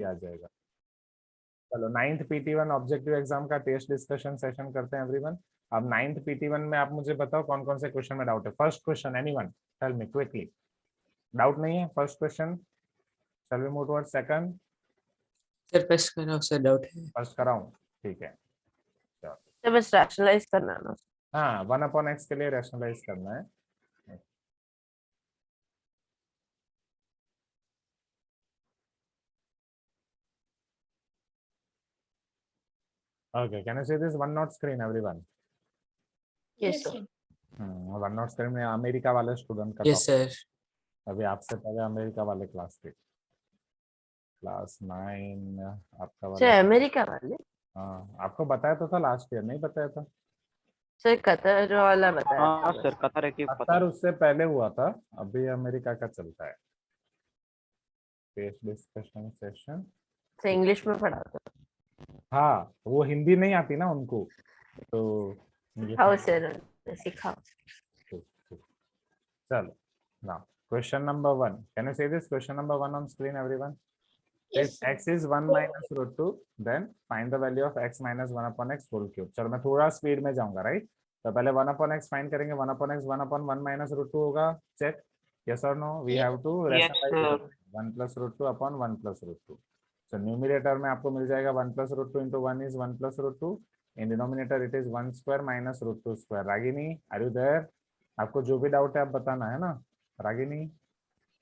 आ जाएगा। चलो 9th PT1 objective exam का टेस्ट डिस्कशन सेशन करते हैं एवरीवन। अब 9th PT1 में आप मुझे बताओ कौन कौन से क्वेश्चन में डाउट है। First question anyone tell me quickly. Doubt नहीं है first question? Shall we move towards second? Sir first कराओ सर, डाउट है। फर्स्ट कराऊं? ठीक है चलो। तो बस रैशनलाइज करना ना। हाँ 1/x के लिए रैशनलाइज करना है। Okay, can you see this one note screen everyone? Yes sir. One note screen में अमेरिका वाले स्टूडेंट का यस सर। अभी आपसे पहले अमेरिका वाले क्लास थे, क्लास 9 आपका सर वाला। अमेरिका वाले? हाँ आपको बताया तो था लास्ट ईयर, नहीं बताया था? सर कतर वाला बताया था हाँ बस। सर, कतर है कि पता कतर उससे पहले हुआ था, अभी अमेरिका का चलता है test discussion session. Sir English में पढ़ा था। हाँ वो हिंदी नहीं आती ना उनको, तो सिखाओ सर, सिखाओ। चलो now question number 1, can you say this question number 1 on screen everyone? If x is 1 minus root 2 then find the value of x minus 1 upon x whole cube। चलो मैं थोड़ा स्पीड में जाऊंगा राइट। तो पहले 1 upon x find करेंगे, 1 upon x 1 upon 1 minus root 2 होगा। Check yes or no, we have to rationalize 1 plus root 2 upon 1 plus root 2। so numerator में आपको मिल जाएगा 1 plus root 2 into 1 is 1 plus root 2, in denominator it is 1 square minus root 2 square। Ragini are you there? आपको जो भी doubt है आप बताना है ना रागिनी?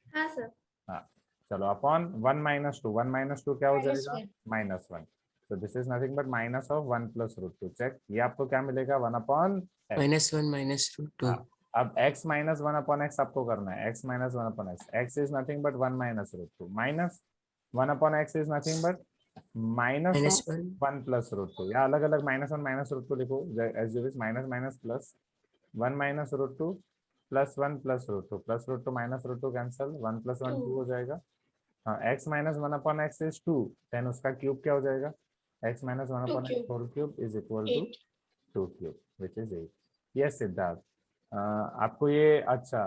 हाँ सर। हाँ चलो अपॉन 1 minus 2, 1 minus 2 क्या हो जाएगा? -1। so this is nothing but minus of 1 plus root 2। Check ये आपको क्या मिलेगा? 1 upon x। -1 - √2। अब x minus 1 upon x आपको करना है, x minus 1 upon x, x is nothing but 1 minus root 2 minus 1 upon x is nothing but minus -1 1 plus root 2। या अलग अलग -1 minus root 2 लिखो as you wish, minus minus plus 1 minus root 2 plus 1 plus root 2 plus root 2 minus root 2 cancel, 1 plus 1 2 हो जाएगा। हाँ x minus 1 upon x is 2, then उसका cube क्या हो जाएगा? x minus 1 upon x whole cube is equal to 2 cube which is 8। yes Siddharth आपको ये अच्छा,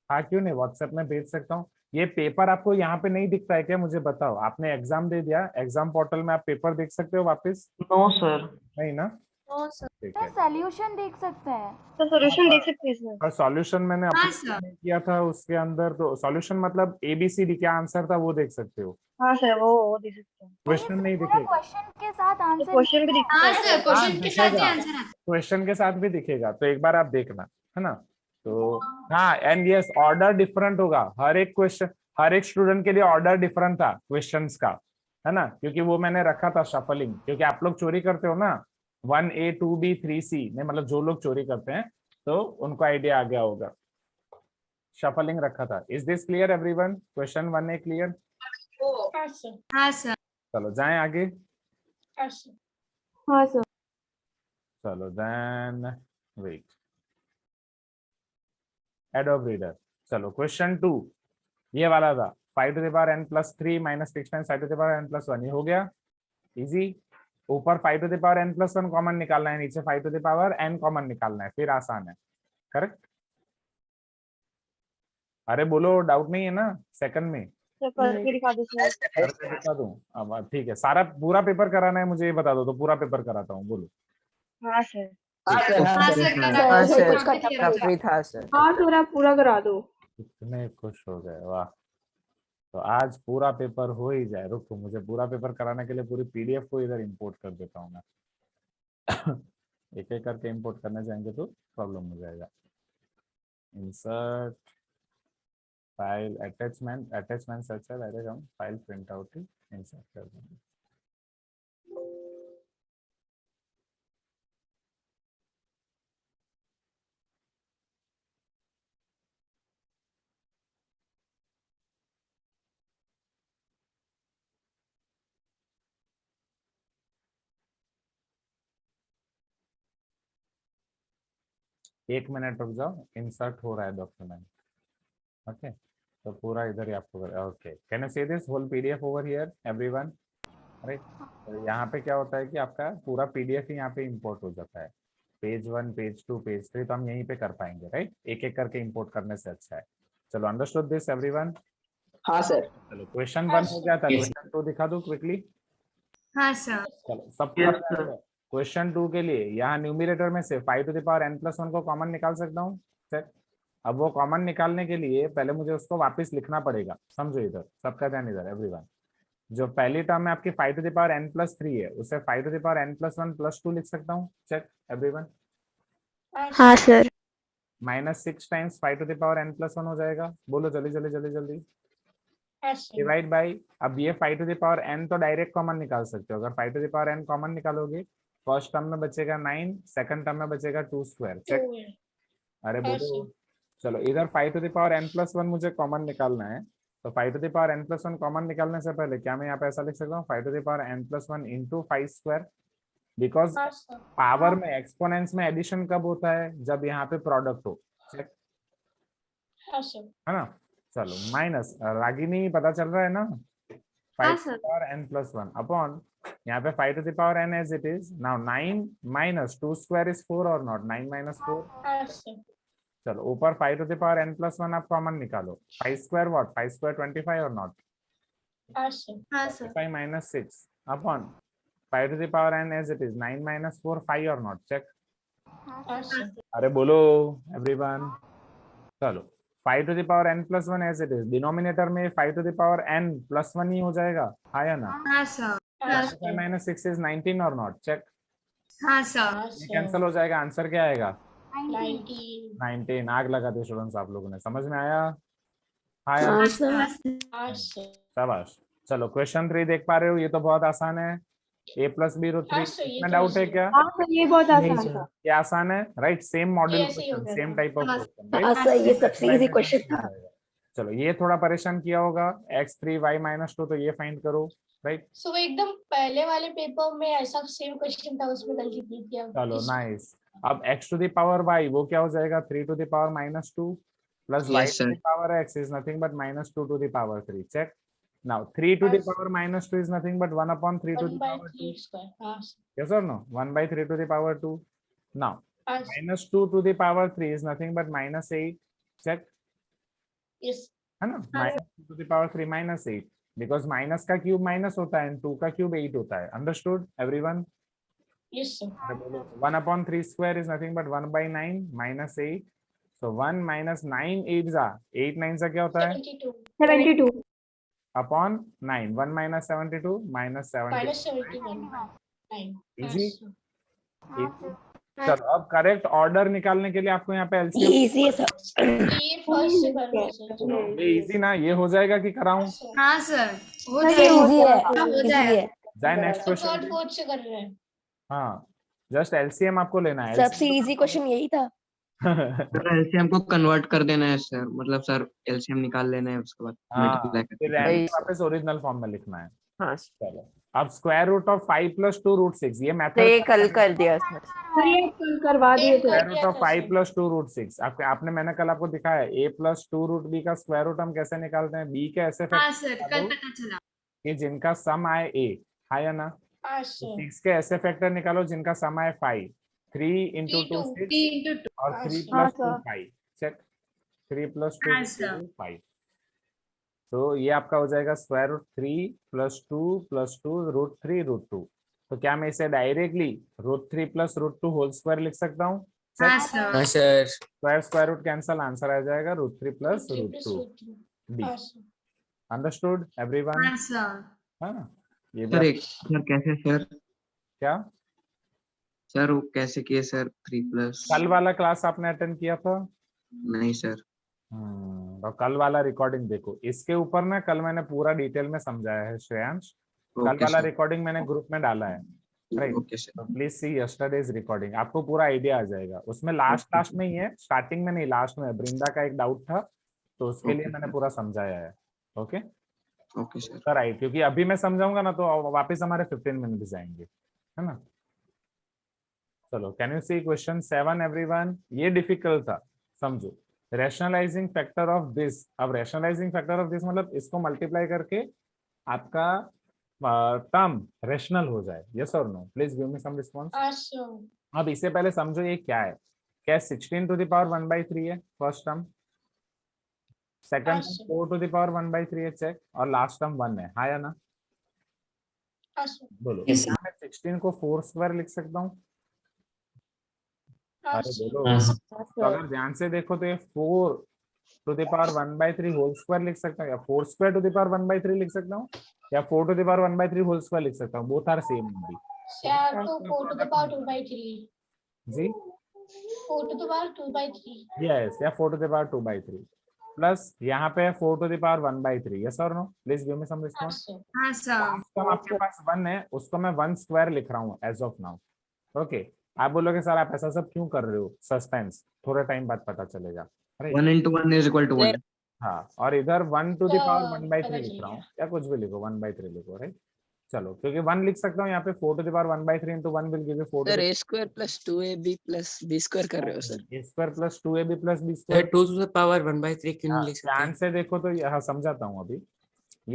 हाँ क्यों नहीं व्हाट्सएप में भेज सकता हूँ। ये पेपर आपको यहाँ पे नहीं दिखता है क्या? मुझे बताओ, आपने एग्जाम दे दिया, एग्जाम पोर्टल में आप पेपर देख सकते हो वापस? No sir. नहीं ना? No sir. ठीक है सॉल्यूशन देख सकते हैं। तो सॉल्यूशन देख सकते हैं सर। पर सॉल्यूशन मैंने अपलोड नहीं किया था उसके अंदर, तो सॉल्यूशन मतलब ABCD क्या आंसर था वो देख सकते हो, हाँ सर, वो देख सकते हैं। क्वेश्चन नहीं पूरा दिखेगा। क्वेश्चन के साथ आंसर। क्वेश्चन भी दिखता है। हाँ सर, क्वेश्चन के साथ ही आंसर आता है। क्वेश्चन के साथ भी दिखेगा, तो एक बार आप देखना है ना। तो हाँ एंड यस ऑर्डर डिफरेंट होगा, हर एक क्वेश्चन हर एक स्टूडेंट के लिए ऑर्डर डिफरेंट था क्वेश्चंस का, है ना, क्योंकि वो मैंने रखा था शफलिंग, क्योंकि आप लोग चोरी करते हो ना 1A 2B 3C में, मतलब जो लोग चोरी करते हैं तो उनको आइडिया आ गया होगा, शफलिंग रखा था। Is this clear everyone? Question 1A clear? हाँ सर। चलो जाएं आगे। हाँ सर। चलो देन वेट, एडोब रीडर। चलो क्वेश्चन 2 ये वाला था, 5 to the power n plus 3 minus 6 times 5 to the power n plus 1, ये हो गया इजी। ऊपर 5 to the power n plus 1 common निकालना है, नीचे 5 to the power n common निकालना है, फिर आसान है। करेक्ट? अरे बोलो डाउट नहीं है ना सेकंड में? सर करके दिखा दो सर। करके दिखा दूं? अब ठीक है, सारा पूरा पेपर कराना है मुझे, ये बता दो तो पूरा पेपर कराता हूँ, बोलो। हाँ सर। हाँ सर, हाँ सर, काफी था सर। हाँ थोड़ा पूरा करा दो। कितने खुश हो गए, वाह। तो आज पूरा पेपर हो ही जाए, रुको मुझे पूरा पेपर कराने के लिए पूरी PDF को इधर इंपोर्ट कर देता हूँ मैं। एक एक करके इंपोर्ट करने जाएंगे तो प्रॉब्लम हो जाएगा। Insert file attachment, attachment search है, डायरेक्ट हम फाइल प्रिंट आउट ही इंसर्ट कर देंगे। एक मिनट रुक जाओ, इंसर्ट हो रहा है डॉक्यूमेंट। ओके तो पूरा इधर ही आपको, okay can you see this whole PDF over here everyone? Right, तो यहाँ पे क्या होता है कि आपका पूरा PDF ही यहाँ पे इंपोर्ट हो जाता है, पेज 1 पेज 2 पेज 3 तो हम यहीं पे कर पाएंगे, राइट, एक एक करके इंपोर्ट करने से अच्छा है। चलो अंडरस्टूड दिस एवरीवन? हाँ सर। चलो क्वेश्चन 1 हो गया था, क्वेश्चन 2 दिखा दो क्विकली। हाँ सर। चलो सब क्वेश्चन 2 के लिए यहाँ न्यूमरेटर में से 5 to the power n+1 को कॉमन निकाल सकता हूँ। चेक। अब वो कॉमन निकालने के लिए पहले मुझे उसको वापस लिखना पड़ेगा। समझो इधर, सबका ध्यान इधर एवरीवन। जो पहली टर्म में आपकी 5 to the power n+3 है, उसे 5 to the power n+1+2 लिख सकता हूँ। Check everyone. हाँ sir. -6 times 5 to the power n+1 हो जाएगा। बोलो जल्दी जल्दी जल्दी जल्दी। डिवाइड बाई, अब ये 5 to the power n तो डायरेक्ट कॉमन निकाल सकते हो। अगर 5 to the power n common निकालोगे, फर्स्ट टर्म में बचेगा 9, सेकंड टर्म में बचेगा 2 स्क्वायर। चेक। अरे बोलो। चलो इधर 5 to the power n+1 मुझे कॉमन निकालना है, तो 5 to the power n+1 common निकालने से पहले क्या मैं यहाँ पे ऐसा लिख सकता हूँ, 5 to the power n+1 into 5 square. Because power में एक्सपोनेंट्स में एडिशन कब होता है, जब यहाँ पे प्रोडक्ट हो। चेक है ना। चलो माइनस, रागिनी पता चल रहा है ना, 5 to the power n+1 upon यहाँ पे 5 to the power n as it is। now 9 minus 2 square is 4 or not, 9 minus 4। चलो ऊपर 5 to the power n+1 आप कॉमन निकालो। 5 स्क्वायर व्हाट, 5 स्क्वायर 25 और नॉट। हाँ sir. 5 minus 6 upon 5 to the power n as it is, 9 minus 4 5 और not. Check. अरे बोलो everyone. चलो 5 to the power n+1 as it is, denominator में 5 to the power n+1 ही हो जाएगा। हाँ या ना। हाँ सर। 5 minus 6 is 19 और नॉट। चेक। हाँ सर। ये कैंसिल हो जाएगा, आंसर क्या आएगा 19। 19। आग लगा दी स्टूडेंट्स आप लोगों ने, समझ में आया। हाँ या हाँ ना? सर। शाबाश। चलो क्वेश्चन 3 देख पा रहे हो, ये तो बहुत आसान है। a+b√3 में डाउट है क्या? हाँ सर, ये बहुत नहीं आसान सर। था। ये आसान है, राइट। सेम मॉडल ऐसे ही हो क्वेश्चन, गया सेम था। टाइप ऑफ हाँ, क्वेश्चन, हाँ सर, ये सबसे इजी क्वेश्चन था। चलो ये थोड़ा परेशान किया होगा, x3 y-2, तो ये फाइंड करो, राइट। सो एकदम पहले वाले पेपर में ऐसा सेम क्वेश्चन था, उसमें गलती की थी। चलो नाइस। अब x to the power y वो क्या हो जाएगा, 3 to the power -2 plus y Yes, to sir. the power x is nothing but -2 to the power 3। Check. now 3 to the power -2 is nothing but 1 upon 3 to the power 2। yes or no, 1 by 3 to the power 2। now -2 to the power 3 is nothing but -8। check है ना, -2 to the power 3 -8, because minus का cube minus होता है, 2 का cube 8 होता है। Understood everyone? 1 upon 3 square is nothing but 1 by 9 -8। so 1 minus 9 8 जा 8 9 से क्या होता है 72। अपॉन 9। 1 minus 72 minus 71। इजी। चलो अब करेक्ट ऑर्डर निकालने के लिए आपको यहाँ पे एलसीएम इजी है सर। ये इजी ना, ये हो जाएगा कि कराऊं? हाँ सर, हो सर, ये जाएगा। इजी है, हो इजी जाएगा। है। जाए नेक्स्ट क्वेश्चन। फोर्थ से कर रहे हैं। हाँ जस्ट एलसीएम आपको लेना है। सबसे इजी क्वेश्चन यही था। सर एलसीएम को कन्वर्ट कर देना है सर, मतलब सर एलसीएम निकाल लेना है, उसके बाद हाँ मल्टीप्लाई फिर करके। रैंड वापस ओरिजिनल फॉर्म में लिखना है। हाँ चलो अब स्क्वायर रूट ऑफ 5 + 2 √6, ये तो मेथड ये कल कर दिया सर। सर, ये कल करवा दिए थे। स्क्वायर रूट ऑफ 5 + 2 √6 आपने मैंने कल आपको दिखाया। a + 2√b का स्क्वायर रूट हम कैसे निकालते हैं, b के ऐसे हाँ फैक्टर सर, कल पता चला। कि जिनका सम आए a, हाँ या ना। हाँ तो सर। 6 के ऐसे फैक्टर निकालो जिनका सम आए 5। 3 × 2 6 3 × 2। और 3 हाँ, + 2 सर। 5। चेक। 3 + 2 हाँ, सर। 5। तो ये आपका हो जाएगा स्क्वायर रूट 3 + 2 + 2 √3 √2। तो क्या मैं इसे डायरेक्टली √3 + √2 होल स्क्वायर लिख सकता हूँ? हाँ चेक। सर। हाँ sir. Square root cancel, answer आ जाएगा √3 + √2 b। Understood everyone? हाँ सर। है ना। ये भी सर एक सर कैसे सर, क्या सर वो कैसे किए सर 3+? कल वाला क्लास आपने अटेंड किया था? नहीं सर। तो कल वाला रिकॉर्डिंग देखो। इसके ऊपर ना कल मैंने पूरा डिटेल में समझाया है श्रेयांश। कल ओके वाला सर। रिकॉर्डिंग मैंने ग्रुप में डाला है, राइट। Okay sir. तो प्लीज सी यस्टरडेज रिकॉर्डिंग, आपको पूरा आइडिया आ जाएगा। उसमें लास्ट में ही है, स्टार्टिंग में नहीं, लास्ट में बृंदा का एक डाउट था, तो उसके लिए मैंने पूरा समझाया है। Okay okay sir. Sir I, क्योंकि अभी मैं समझाऊंगा ना तो वापस हमारे 15 मिनट जाएंगे, है ना। चलो can you see question 7 everyone? ये डिफिकल्ट था, समझो। Rationalising factor of this. अब रैशनलाइजिंग फैक्टर ऑफ दिस मतलब इसको मल्टीप्लाई करके आपका टर्म रैशनल हो जाए। यस और no? Please give me some response. अब इससे पहले समझो ये क्या है। क्या 16 to the power 1/3 है फर्स्ट टर्म? सेकंड हाँ, sir. 4 to the power 1/3 है चेक, और लास्ट टर्म 1 है, हाँ या ना? हाँ सर, बोलो। Yes, sir. मैं 16 को 4 स्क्वायर लिख सकता हूँ? हाँ अरे सर, बोलो। हाँ सर. तो अगर ध्यान से देखो तो ये 4 to the power 1/3 whole square लिख सकता हूँ, या 4 स्क्वायर to the power 1/3 लिख सकता हूँ, या 4 to the power 1/3 whole square लिख सकता हूँ, both are same only. sir, तो 4 to the power 2/3. जी 4 to the power 2/3. यस, या 4 to the power 2/3 प्लस यहाँ पे 4 to the power 1/3, यस और no? Please give me some हाँ रिस्पांस। सर, हाँ सर। तो आपके पास 1 है, उसको मैं 1 स्क्वायर लिख रहा हूँ एज ऑफ नाउ। ओके, आप बोलोगे सर आप ऐसा सब क्यों कर रहे हो? सस्पेंस, थोड़ा टाइम बाद पता चलेगा। Right, 1 into 1 is equal to 1. हाँ, और इधर 1 to the power तो 1/3 पता लिख चल रहा हूँ, गया। या कुछ भी लिखो 1/3 लिखो, राइट। चलो, क्योंकि 1 लिख सकता हूँ यहाँ पे, 4 to the power 1/3 into 1 will give you 4 to sir the a square plus 2ab plus b square कर रहे हो sir? a square plus 2ab plus b sir square। 2 to the power 1/3 क्यों नहीं लिख सकते? ध्यान से देखो तो यहाँ समझाता हूँ अभी।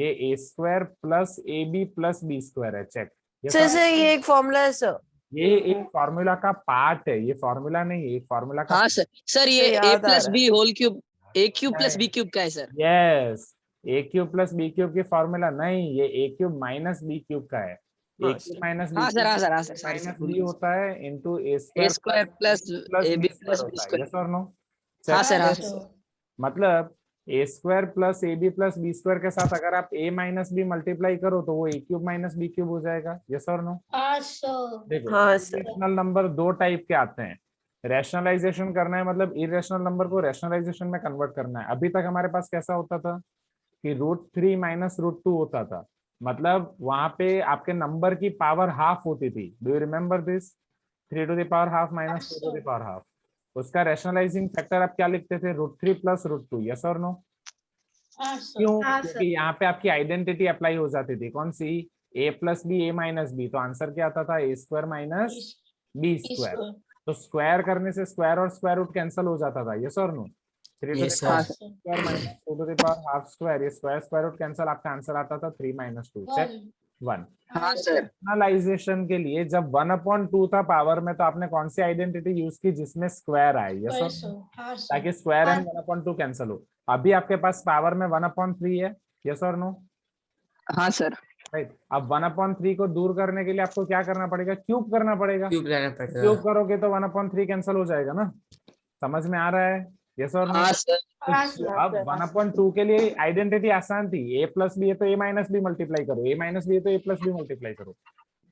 ये a square plus ab plus b square है, चेक। सर ये एक फॉर्मूला है सर। ये एक फॉर्मूला का पार्ट है, ये फॉर्मूला नहीं है, एक फॉर्मूला का। हाँ सर, सर ये a याद आ plus रहा b whole cube a cube plus b cube का है sir? Yes, a cube plus b cube की फॉर्मूला नहीं, ये a cube minus b cube का है। ए क्यूब माइनस बी हाँ सर, हाँ सर, हाँ sir, sorry, minus sir, b होता है into a a square square plus plus ab b plus square b होता है, square। यस और नो? हाँ सर, हाँ हाँ सर। सर, मतलब a square plus A B plus B square के साथ अगर आप ए माइनस बी मल्टीप्लाई करो तो वो ए क्यूब माइनस बी क्यूब हो जाएगा, यस और नो? हाँ सर, देखो, हाँ सर। इरेशनल नंबर दो टाइप के आते हैं। रैशनलाइजेशन करना है मतलब इरेशनल नंबर को रैशनलाइजेशन में कन्वर्ट करना है। अभी तक हमारे पास कैसा होता था कि √3 माइनस √2 होता था, मतलब वहां पे आपके नंबर की पावर हाफ होती थी। Do you remember this? 3 to the power half minus 2 to the power half. उसका रैशनलाइजिंग फैक्टर आप क्या लिखते थे? √3 प्लस √2, यस और नो? हाँ सर, क्यों? क्योंकि यहाँ पे आपकी आइडेंटिटी अप्लाई हो जाती थी, कौन सी? a plus B A minus B. तो आंसर क्या आता था? A square minus B square. तो स्क्वायर करने से स्क्वायर और स्क्वायर रूट कैंसिल हो जाता था, यस और no? 3 to Yes, the sir. power square minus 2 to the power half square, ये स्क्वायर स्क्वायर रूट कैंसिल, आपका आंसर आता था 3 माइनस 2, चेक 1। हाँ सर, रैशनलाइजेशन के लिए जब 1/2 था पावर में, तो आपने कौन सी आइडेंटिटी यूज की जिसमें स्क्वायर आए, यस और नो? हाँ सर, ताकि स्क्वायर एंड 1/2 कैंसिल हो। अभी आपके पास पावर में 1/3 है, यस और नो? हाँ सर, राइट। अब 1/3 को दूर करने के लिए आपको क्या करना पड़ेगा? क्यूब करना पड़ेगा। क्यूब लाना पड़ेगा। क्यूब करोगे तो 1/3 कैंसिल हो जाएगा ना? समझ में आ रहा है, यस और नो? हाँ सर, अब 1/2 के लिए आइडेंटिटी आसान थी, a प्लस बी है तो a माइनस बी मल्टीप्लाई करो, a माइनस बी है तो a प्लस बी मल्टीप्लाई करो।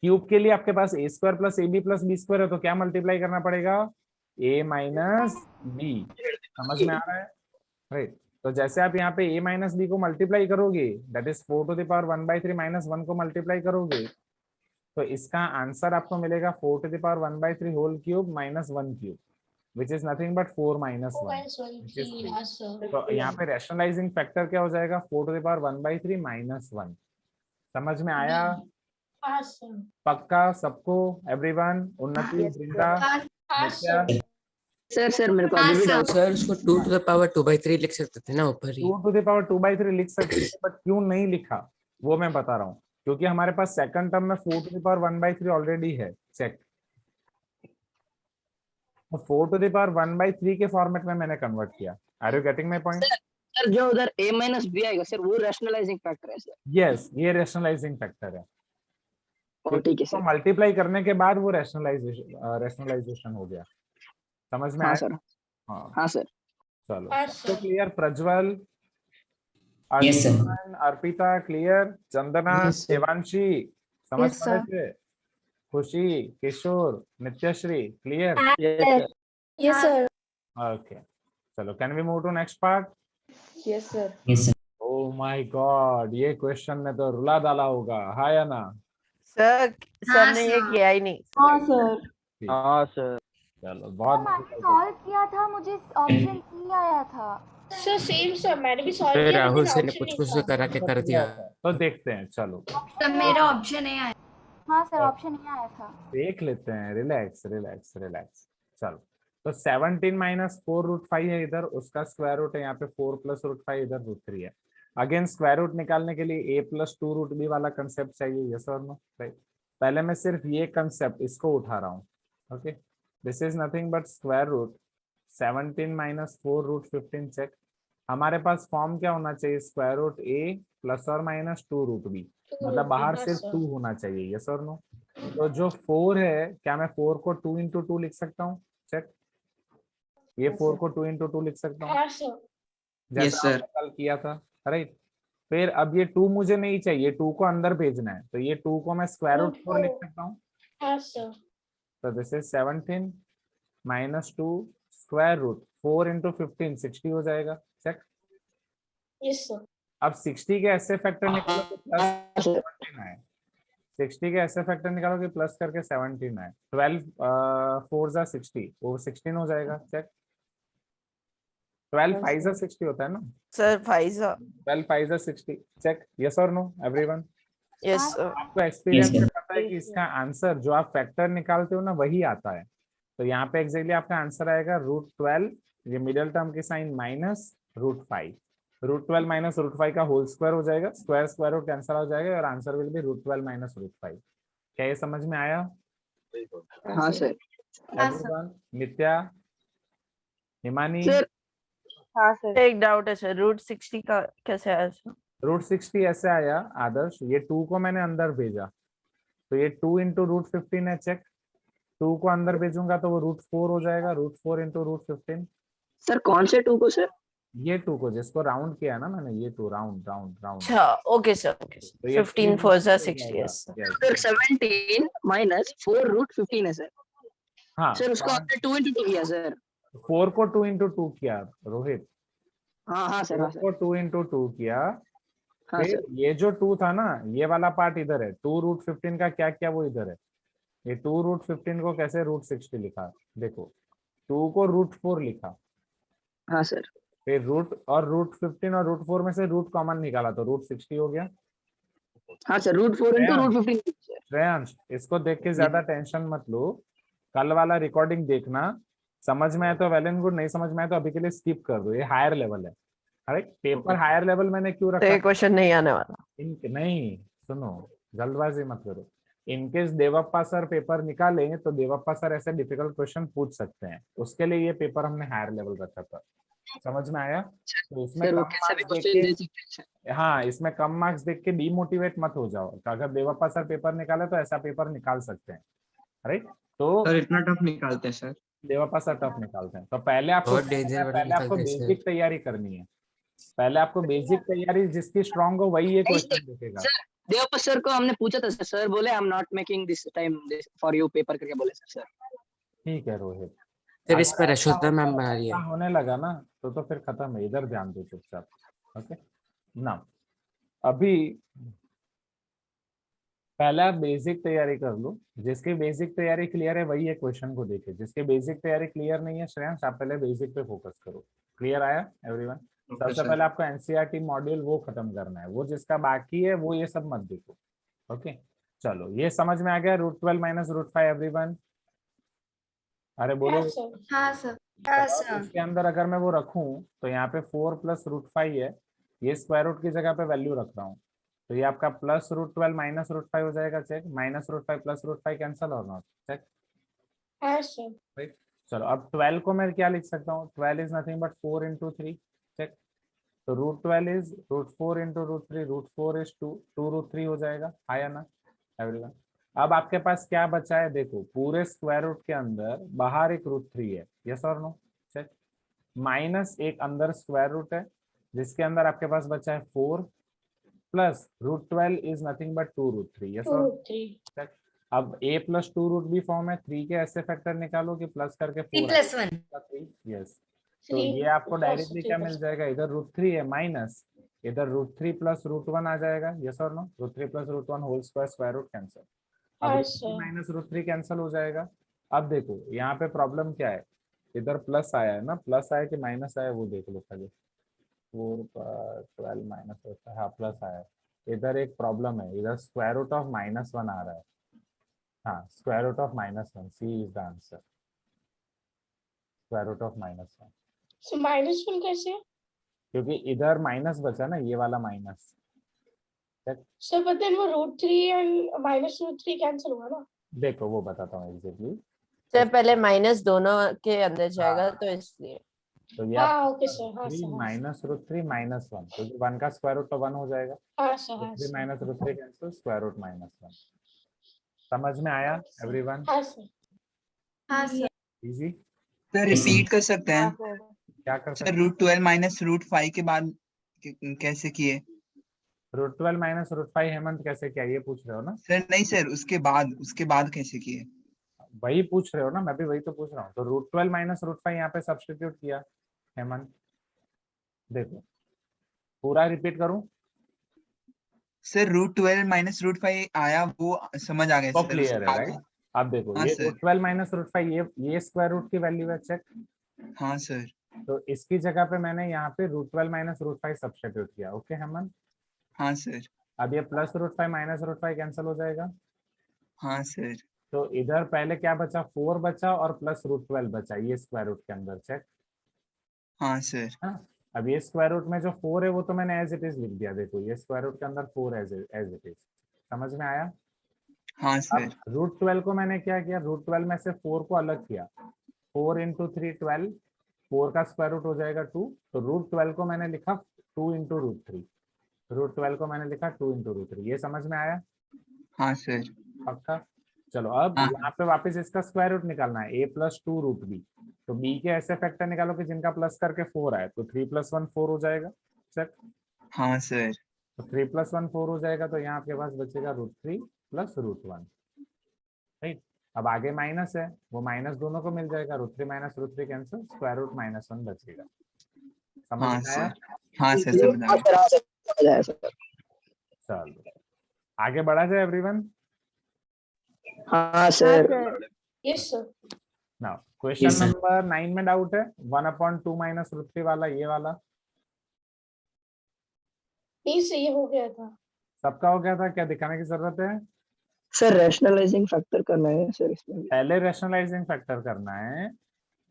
क्यूब के लिए आपके पास a square plus A B plus B square है, तो क्या मल्टीप्लाई करना पड़ेगा? a minus B. समझ में आ रहा है? राइट। तो जैसे आप यहाँ पे a माइनस बी को मल्टीप्लाई करोगे, that is 4 to the power 1/3 minus 1 को मल्टीप्लाई करोगे, तो इसका आंसर आपको मिलेगा 4 to the power 1/3 whole cube minus 1 cube, which is nothing but 4 minus 1, which is 3. हाँ सर, तो यहाँ पे रैशनलाइजिंग फैक्टर क्या हो जाएगा? 4 to the power 1/3 माइनस 1। समझ में आया? हाँ सर, पक्का सबको? एवरीवन? उन्नति, वृंदा, हाँ नित्या? सर, सर मेरे को अभी भी डाउट। सर उसको 2 to the power 2/3 लिख सकते थे ना ऊपर ही। 2 to the power 2/3 लिख सकते थे, बट क्यों नहीं लिखा वो मैं बता रहा हूँ। क्योंकि हमारे पास सेकंड टर्म में 4 to the power 1/3 ऑलरेडी है, चेक। 4 to the power 1/3 के फॉर्मेट में मैंने कन्वर्ट किया। Are you getting my point? Sir जो उधर a minus b आएगा सर, वो रैशनलाइजिंग फैक्टर है सर? यस, ये रैशनलाइजिंग फैक्टर है। ओ ठीक है तो सर। मल्टीप्लाई करने के बाद वो रैशनलाइजेशन हो गया। समझ में हाँ आया? सर, हाँ हाँ सर, चलो, हाँ, सबको sir. Clear? Prajwal, Yes, sir. Arjun, Arpita clear? Chandana, Yes, sir. Devanshi समझ Yes, पा रहे sir. थे? Khushi, Kishore, Nityashree clear? Yes, sir. Okay, चलो, can we move to next part? Yes, sir. Yes, sir. Oh my God, ये क्वेश्चन ने तो रुला डाला होगा, हाँ या ना? सर ने ये किया ही नहीं। हाँ सर। हाँ सर। चलो, बहुत सॉल्व किया था, मुझे ऑप्शन सी आया था। सर सेम सर, मैंने भी सॉल्व फिर किया, राहुल लेकिन सर ने option कुछ नहीं कुछ था। करा के कर दिया। तो देखते हैं, चलो तब मेरा ऑप्शन नहीं आया। हाँ सर, ऑप्शन नहीं आया था। देख लेते हैं। Relax relax relax. चलो, तो 17 माइनस 4 √5 है इधर, उसका स्क्वायर रूट है यहाँ पे 4 प्लस √5, इधर √3 है। अगेन स्क्वायर रूट निकालने के लिए a प्लस 2 √b वाला कंसेप्ट चाहिए, यस और नो? राइट। पहले मैं सिर्फ ये कंसेप्ट इसको उठा रहा हूँ। Okay, this is nothing but square root 17 minus 4 √15, check. हमारे पास फॉर्म क्या होना चाहिए, स्क्वायर रूट ए प्लस और माइनस 2 रूट बी, मतलब बाहर सिर्फ 2 होना चाहिए, यस और नो। तो जो 4 है, क्या मैं 4 को 2 इंटू 2 लिख सकता हूँ? चेक, ये 4 को 2 इंटू 2 लिख सकता हूँ हाँ सर। Yes, जैसा sir. आपने कल किया था, राइट। फिर अब ये 2 मुझे नहीं चाहिए, 2 को अंदर भेजना है, तो ये 2 को मैं स्क्वायर रूट 4 लिख सकता हूँ। हाँ सर। तो this is 17 minus 2 square root 4 into 15 60 हो जाएगा। Check, yes sir. अब 60 के ऐसे फैक्टर निकालो तो प्लस हाँ सर 17 आए, 60 के ऐसे फैक्टर निकालो कि प्लस करके 17 आए, 12 4 जा 60, वो 16 हो जाएगा। चेक, 12 5 जा 60 होता है ना, Sir, Pfizer. 12 5 जा 60। चेक, यस और नो एवरीवन। Yes, sir. आपको एक्सपीरियंस Yes, से sir. पता है कि इसका आंसर जो आप फैक्टर निकालते हो ना वही आता है। तो यहाँ पे एग्जैक्टली आपका आंसर आएगा √12, ये मिडिल टर्म की साइन माइनस √5, √12 माइनस √5 का होल स्क्वायर हो जाएगा, स्क्वायर स्क्वायर रूट कैंसिल हो जाएगा और आंसर विल बी √12 माइनस √5। क्या ये समझ में आया हाँ सर एवरीवन? नित्या, हिमानी, हाँ सर। एक डाउट है सर, √60 का कैसे आया सर? √60 ऐसे आया आदर्श, ये 2 को मैंने अंदर भेजा, तो ये 2 इंटू √15 है। चेक, 2 को अंदर भेजूंगा तो वो √4 हो जाएगा, √4 इंटू √15। सर कौन से 2 को सर? ये 2 को जिसको राउंड किया ना मैंने, ये 2 राउंड राउंड राउंड। अच्छा, ओके सर, ओके तो सर। ये 15 4 जा 60, यस सर 17 माइनस 4 रूट 15 है सर। हाँ सर उसको आपने 2 इंटू 2 किया सर। 4 को 2 इंटू 2 किया रोहित, हाँ हाँ सर 4 हाँ सर को 2 इंटू 2 किया। हाँ फिर सर ये जो 2 था ना, ये वाला पार्ट इधर है, 2 √15 का क्या किया वो इधर है। ये 2 √15 को कैसे √60 लिखा, देखो 2 को √4 लिखा, हाँ सर फिर रूट और √15 और √4 में से रूट कॉमन निकाला तो √60 हो गया। हाँ sir root 4 into root 15 sir. Shreyansh, इसको देख के ज्यादा टेंशन मत लो, कल वाला रिकॉर्डिंग देखना, समझ में आए तो वेल एंड गुड, नहीं समझ में आए तो अभी के लिए स्किप कर दो, ये हायर लेवल है। अरे पेपर हायर लेवल मैंने क्यों तो रखा ये क्वेश्चन नहीं आने वाला। नहीं सुनो, जल्दबाजी मत करो। इनकेस देवप्पा सर पेपर निकालें तो देवप्पा सर ऐसे डिफिकल्ट क्वेश्चन पूछ सकते हैं, उसके लिए ये पेपर हमने हायर लेवल रखा था, समझ में आया? तो इसमें सर वो कम कैसे भी मार्क्स देख क्वेश्चन दे के, सकते हैं। हाँ इसमें कम मार्क्स देख के डीमोटिवेट मत हो जाओ, अगर देवप्पा सर पेपर निकाले तो ऐसा पेपर निकाल सकते हैं, राइट? तो सर इतना टफ निकालते हैं सर? देवप्पा सर टफ निकालते हैं, तो पहले आपको बहुत डेंजर वाला पहले आपको निकालते हैं सर। बेसिक तैयारी करनी है, पहले आपको बेसिक तैयारी जिसकी स्ट्रांग हो वही ये क्वेश्चन देखेगा। सर देवप्पा सर को हमने पूछा था सर, सर बोले I am not making this time for you paper करके बोले सर। ठीक है रोहित, सर इस पर अगर अशोता ऐसा मैम बना रही ऐसा है। होने लगा ना तो फिर खत्म है, इधर ध्यान दो चुपचाप। ओके ना, अभी पहले आप बेसिक तैयारी कर लो, जिसकी बेसिक तैयारी क्लियर है वही ये क्वेश्चन को देखे, जिसकी बेसिक तैयारी क्लियर नहीं है श्रेयांश आप पहले बेसिक पे फोकस करो। क्लियर आया एवरीवन? सबसे पहले आपको एनसीईआरटी मॉड्यूल वो खत्म करना है, वो जिसका बाकी है वो ये सब मत देखो। ओके चलो, ये समझ में आ गया √12 माइनस √5 एवरीवन? अरे बोलो। हाँ सर। हाँ सर। तो इसके अंदर अगर मैं वो रखूं तो यहाँ पे 4 प्लस √5 है, ये स्क्वायर रूट की जगह पे वैल्यू रख रहा हूँ, तो ये आपका प्लस √12 माइनस √5 हो जाएगा। चेक, माइनस √5 प्लस √5 कैंसल और नॉट? चेक, हाँ सर। चलो अब 12 को मैं क्या लिख सकता हूँ, 12 is nothing but 4 into 3। Check, तो √12 इज √4 इंटू √3, √4 इज 2 √3 हो जाएगा। आया ना एवरीवन? अब आपके पास क्या बचा है, देखो पूरे स्क्वायर रूट के अंदर बाहर एक √3 है, यस और नो? चेक, माइनस एक अंदर स्क्वायर रूट है जिसके अंदर आपके पास बचा है 4 plus √12 is nothing but 2 √3, yes और? चेक, अब a प्लस 2 रूट भी फॉर्म है, 3 के ऐसे फैक्टर निकालो कि प्लस करके 4 यस, तो ये आपको डायरेक्टली क्या मिल जाएगा, इधर √3 है माइनस इधर √3 प्लस √1 आ जाएगा, यस और no? √3 plus √1 whole square, square root cancel, अब माइनस √3 कैंसिल हो जाएगा। अब देखो यहाँ पे प्रॉब्लम क्या है, इधर प्लस आया है ना, प्लस आया कि माइनस आया वो देख लो पहले। 4 12 माइनस होता है, हाँ प्लस आया है। इधर एक प्रॉब्लम है, इधर स्क्वायर रूट ऑफ -1 आ रहा है, हाँ square root of -1, c is the answer, square root of -1। So -1 कैसे? क्योंकि इधर माइनस बचा ना, ये वाला माइनस। सर बट देन वो √3 एंड -√3 कैंसिल हुआ ना। देखो वो बताता हूँ एग्जैक्टली। सर पहले माइनस दोनों के अंदर जाएगा हाँ। तो इसलिए। तो ये हाँ ओके सर, हाँ थ्री सर, हाँ minus root three minus one, क्योंकि वन का स्क्वायर रूट तो वन हो जाएगा, हाँ सर, हाँ three sir, minus root three cancel, square root minus one. समझ में आया एवरीवन? हाँ सर, हाँ sir. Easy. Sir Yes, sir. Repeat कर सकते हाँ हैं? सर। क्या कर सर सकते रूट 12 माइनस रूट 5 के बाद कैसे किए? रूट 12 माइनस रूट 5 हेमंत कैसे किया, ये पूछ रहे हो ना? सर नहीं सर, उसके बाद कैसे किए? वही पूछ रहे हो ना, मैं भी वही तो पूछ रहा हूँ। तो रूट 12 माइनस रूट 5 यहाँ पे सब्स्टिट्यूट किया हेमंत। देखो पूरा रिपीट करूं? सर रूट 12 माइनस रूट 5 आया, वो समझ आ गया तो सर। क्लियर है उसके राइट? बाद- अब देखो हाँ ये सर। रूट 12 माइनस रूट 5 ये स्क्वायर रूट की वैल्यू है, चेक। हाँ सर। तो इसकी जगह पे मैंने यहाँ पे रूट 12 माइनस रूट 5 सब्स्टिट्यूट किया। ओके हेमंत? हाँ सर। अब ये plus root 5 minus root 5 cancel हो जाएगा। हाँ सर। तो इधर पहले क्या बचा, 4 बचा और प्लस रूट 12 बचा ये स्क्वायर रूट के अंदर, चेक। हाँ सर। हाँ, अब ये स्क्वायर रूट में जो 4 है वो तो मैंने एज इट इज लिख दिया। देखो ये स्क्वायर रूट के अंदर 4 एज इट इज। समझ में आया? हाँ सर। अब रूट 12 को मैंने क्या किया, रूट 12 में से 4 को अलग किया। 4 इंटू 3 12, 4 का स्क्वायर रूट हो जाएगा 2। तो रूट 12 को मैंने लिखा 2 इंटू रूट 3। रूट 12 को मैंने लिखा 2 इंटू रूट 3। ये समझ में आया? हाँ सर। पक्का? चलो अब हाँ। यहाँ पे वापस इसका स्क्वायर रूट निकालना है, a प्लस 2 रूट b। तो b के ऐसे फैक्टर निकालो कि जिनका प्लस करके 4 आए। तो 3 प्लस 1 4 हो जाएगा, चेक। हाँ सर। तो 3 प्लस 1 4 हो जाएगा। तो यहाँ आपके पास बचेगा रूट 3 प्लस रूट 1, राइट। अब आगे माइनस है, वो माइनस दोनों को मिल जाएगा। Root 3 minus root 3 cancel, square root minus 1 बचेगा। समझ हाँ में आया? सर। हाँ सर समझ आ गया। समझ आया सर। चलो आगे बढ़ा जाए एवरीवन। हाँ हाँ sir. Sir. Yes sir, now question Yes, sir. Number 9 में डाउट है, 1/2 माइनस रूट 3 वाला, ये वाला प्लीज से ये हो गया था। सबका हो गया था, क्या दिखाने की जरूरत है? सर रैशनलाइजिंग फैक्टर करना है सर इसमें। पहले रैशनलाइजिंग फैक्टर करना है,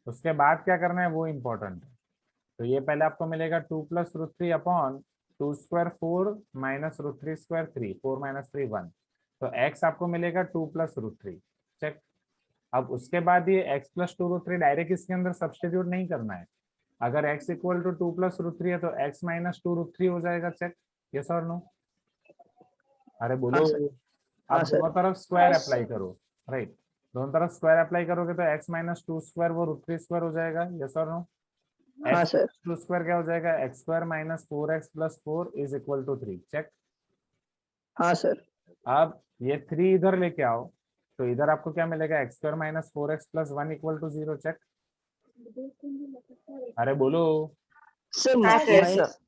उसके बाद क्या करना है वो इम्पोर्टेंट है। तो ये पहले आपको मिलेगा 2 plus root 3 upon 2 square 4 minus root 3 square 3, 4 minus 3 1। तो x आपको मिलेगा 2 प्लस रूट 3, चेक। अब उसके बाद ये x प्लस 2 रूट 3 डायरेक्ट इसके अंदर सब्स्टिट्यूट नहीं करना है। अगर x equal to 2 plus root 3 है तो x माइनस 2 रूट 3 हो जाएगा, चेक। यस और नो? अरे बोलो। हाँ सर। अब हाँ सर। दोनों तरफ स्क्वायर हाँ अप्लाई सर। करो, राइट। दोनों तरफ स्क्वायर अप्लाई करोगे तो x माइनस 2 स्क्वायर वो रूट 3 स्क्वायर हो जाएगा। यस और नो? हाँ x सर। 2 स्क्वायर क्या हो जाएगा, x square minus 4x plus 4 is equal to 3, check. हाँ सर। अब ये 3 इधर लेके आओ, तो इधर आपको क्या मिलेगा, x square minus 4x plus 1 equal to 0, check. अरे बोलो। सर हाँ Yes, सर।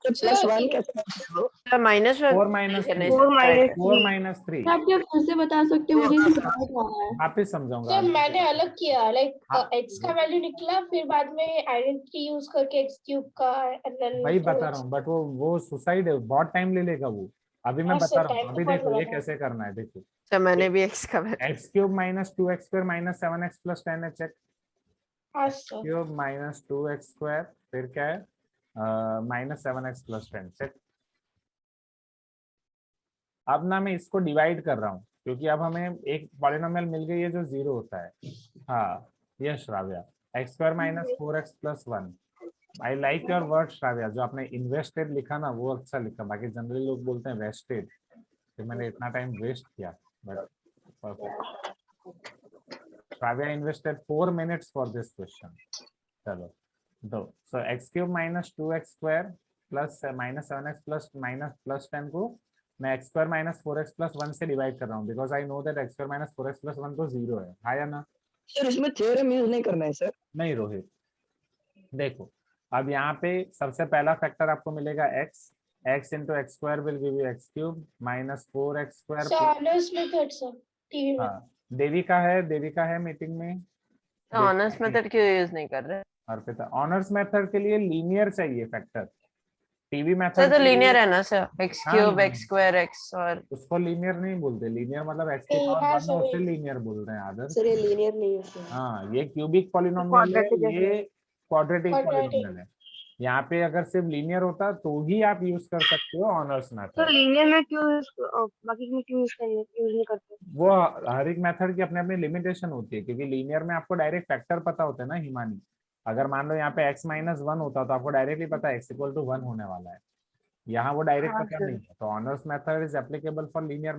प्लस 1 कैसे करते हो? Minus 4 minus 3, 4 minus 4 minus 3। आप क्या फिर से बता सकते हो, मुझे इसे समझ नहीं आ रहा है। वापिस समझाऊंगा। सर मैंने अलग किया, लाइक हाँ। x का वैल्यू निकला, फिर बाद में आइडेंटिटी यूज करके x क्यूब का and then वही बता 4x रहा हूँ, बट वो सुसाइड है, बहुत टाइम ले लेगा वो। अभी मैं हाँ बता सर, रहा हूँ, टाइम तो अभी बहुत देखो लगा ये था। कैसे करना है। देखो सर मैंने भी x का value x cube minus 2x square minus 7x plus 10 है, चेक। हाँ sir, cube minus 2x square फिर क्या है माइनस 7x प्लस 10, चेक। अब ना मैं इसको डिवाइड कर रहा हूँ, क्योंकि अब हमें एक पॉलिनोमियल मिल गई है जो 0 होता है। हाँ ये Shravya, x square minus 4x plus 1। I like your word Shravya, जो आपने इन्वेस्टेड लिखा ना वो अच्छा लिखा। बाकी जनरली लोग बोलते हैं वेस्टेड, तो मैंने इतना टाइम वेस्ट किया, but perfect. Shravya invested 4 minutes for this question. चलो दो, सो x cube minus 2x square plus minus 7x plus minus plus 10 को मैं x square minus 4x plus 1 से डिवाइड कर रहा हूँ, because I know that x square minus 4x plus 1 तो 0 है। हाँ या ना? सर इसमें थ्योरम यूज नहीं करना है सर। नहीं रोहित, देखो अब यहाँ पे सबसे पहला फैक्टर आपको मिलेगा x into x square will give you x cube minus 4x square. Sir honours method sir, TV में। हाँ देविका है मीटिंग में। ऑनर्स मेथड क्यों यूज नहीं कर रहे? अर्पिता, ऑनर्स मेथड के लिए लीनियर चाहिए फैक्टर। टीवी सर मेथड तो लीनियर है ना सर, x हाँ, क्यूब हाँ। x स्क्वायर x और उसको लीनियर नहीं बोलते, लीनियर मतलब x की नहीं, पावर हाँ 1 सर, उसे वही। लीनियर बोल रहे हैं आदर। सर ये लीनियर नहीं है। हाँ ये क्यूबिक पॉलिनोमियल है, Quadratic है ये क्वाड्रेटिक Quadratic। पॉलिनोमियल है। यहाँ पे अगर सिर्फ लीनियर होता तो ही आप यूज कर सकते हो ऑनर्स तो मेथड। लीनियर में क्यों बाकी में क्यों यूज नहीं करते? वो हर एक मेथड की अपने अपनी लिमिटेशन होती है, क्योंकि लीनियर में आपको डायरेक्ट फैक्टर पता होता है ना हिमानी। अगर मान लो यहाँ पे x माइनस 1 होता तो आपको डायरेक्टली पता है x इक्वल टू 1 होने वाला है, यहाँ वो डायरेक्ट हाँ, पता sir. नहीं है। तो honours method is applicable for linear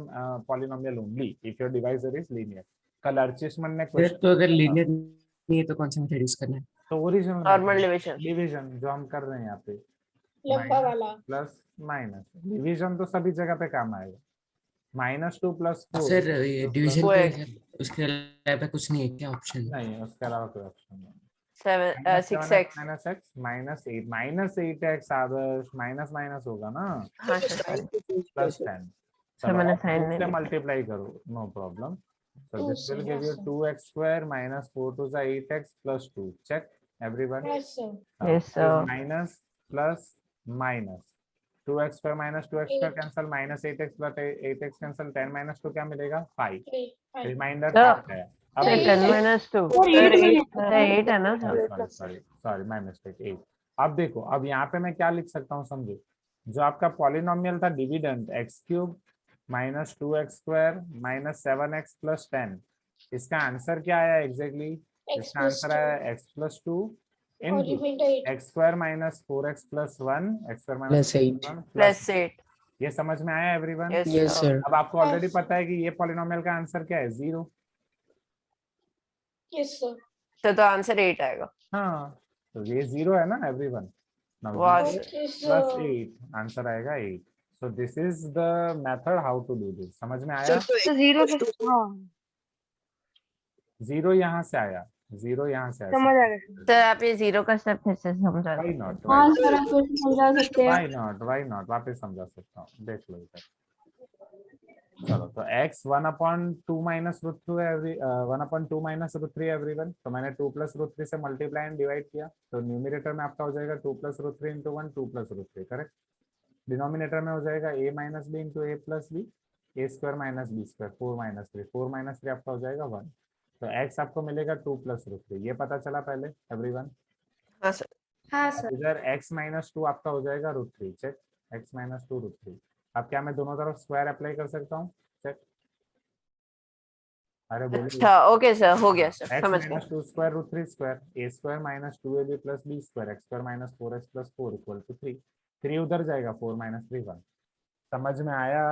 polynomial only if your divisor is linear. कल अर्चिसमन ने सर क्वेश्चन, तो अगर लीनियर नहीं है तो कौन सा मेथड यूज करना है? तो ओरिजिनल नॉर्मल डिविजन। डिवीजन जो हम कर रहे हैं यहाँ पे, लंबा वाला। प्लस माइनस डिवीजन तो सभी जगह पे काम आएगा। -2 + 4 सर ये डिवीजन वो के एक- लिए उसके अलावा कुछ नहीं है क्या ऑप्शन? नहीं है, उसके अलावा कोई ऑप्शन नहीं। 6x। -8x आदर्श माइनस माइनस होगा ना, हाँ सर। +10। सर मैंने साइन से नहीं किया। मल्टीप्लाई करो, no problem. So Oh, this will sir, give you yes, sir. 2x square minus 4 to the 8x plus 2. Check everyone. Yes, sir. Yes, sir. Minus plus minus 2x square minus 2x square Eight. cancel minus 8x plus 8x cancel 10 minus 2 क्या मिलेगा 5. Okay, fine. Reminder Sir. 5 है. अब sir Eight. 10 minus 2 और sir eight 8 है। 8 है ना sir? Sorry my mistake 8. अब देखो, अब यहाँ पे मैं क्या लिख सकता हूँ समझो, जो आपका पॉलिनोमियल था dividend x cube minus 2x square minus 7x plus 10, इसका आंसर क्या आया एग्जैक्टली? X इसका plus आंसर आया x plus 2 और into reminder 8। x square minus 4x plus 1 x square minus Plus 8. 1 plus plus 8। ये समझ में आया एवरीवन? Yes yes sir. अब आपको ऑलरेडी Yes. पता है कि ये पॉलिनोमियल का आंसर क्या है 0। Yes sir. सर तो आंसर 8 आएगा। हाँ, तो ये 0 है ना एवरीवन? वाह now sir. Okay plus sir. 8 answer आएगा 8। So this is the method how to do this. समझ में आया? तो जीरो हाँ 0 यहाँ से आया, 0 यहाँ से आया। समझ आ गया। सर आप ये 0 का स्टेप फिर से समझा Why दो। not? हाँ सर आप फिर से समझा सकते हैं। Why not? वापस समझा सकता हूँ, देख लो इधर। चलो तो x 1/2 minus root 2 1/2 minus root 3 everyone. तो मैंने 2 plus root 3 से मल्टीप्लाई एंड डिवाइड किया, तो न्यूमरेटर में आपका हो जाएगा 2 plus root 3 into 1 2 plus root 3, correct. Denominator में हो जाएगा a minus b into a plus b, a square minus b square 4 minus 3 4 minus 3 आपका हो जाएगा 1। तो x आपको मिलेगा 2 plus root 3, ये पता चला पहले एवरीवन। हाँ सर। हाँ सर। इधर x minus 2 आपका हो जाएगा root 3, check x minus 2 root 3। अब क्या मैं दोनों तरफ स्क्वायर अप्लाई कर सकता हूँ? चेक। अरे बोलिए। अच्छा ओके सर, हो गया सर, x समझ गया। minus 2 square root 3 square a square minus 2ab plus b square x square minus 4x plus 4 equal to 3। 3 उधर जाएगा, 4 minus 3 1। समझ में आया?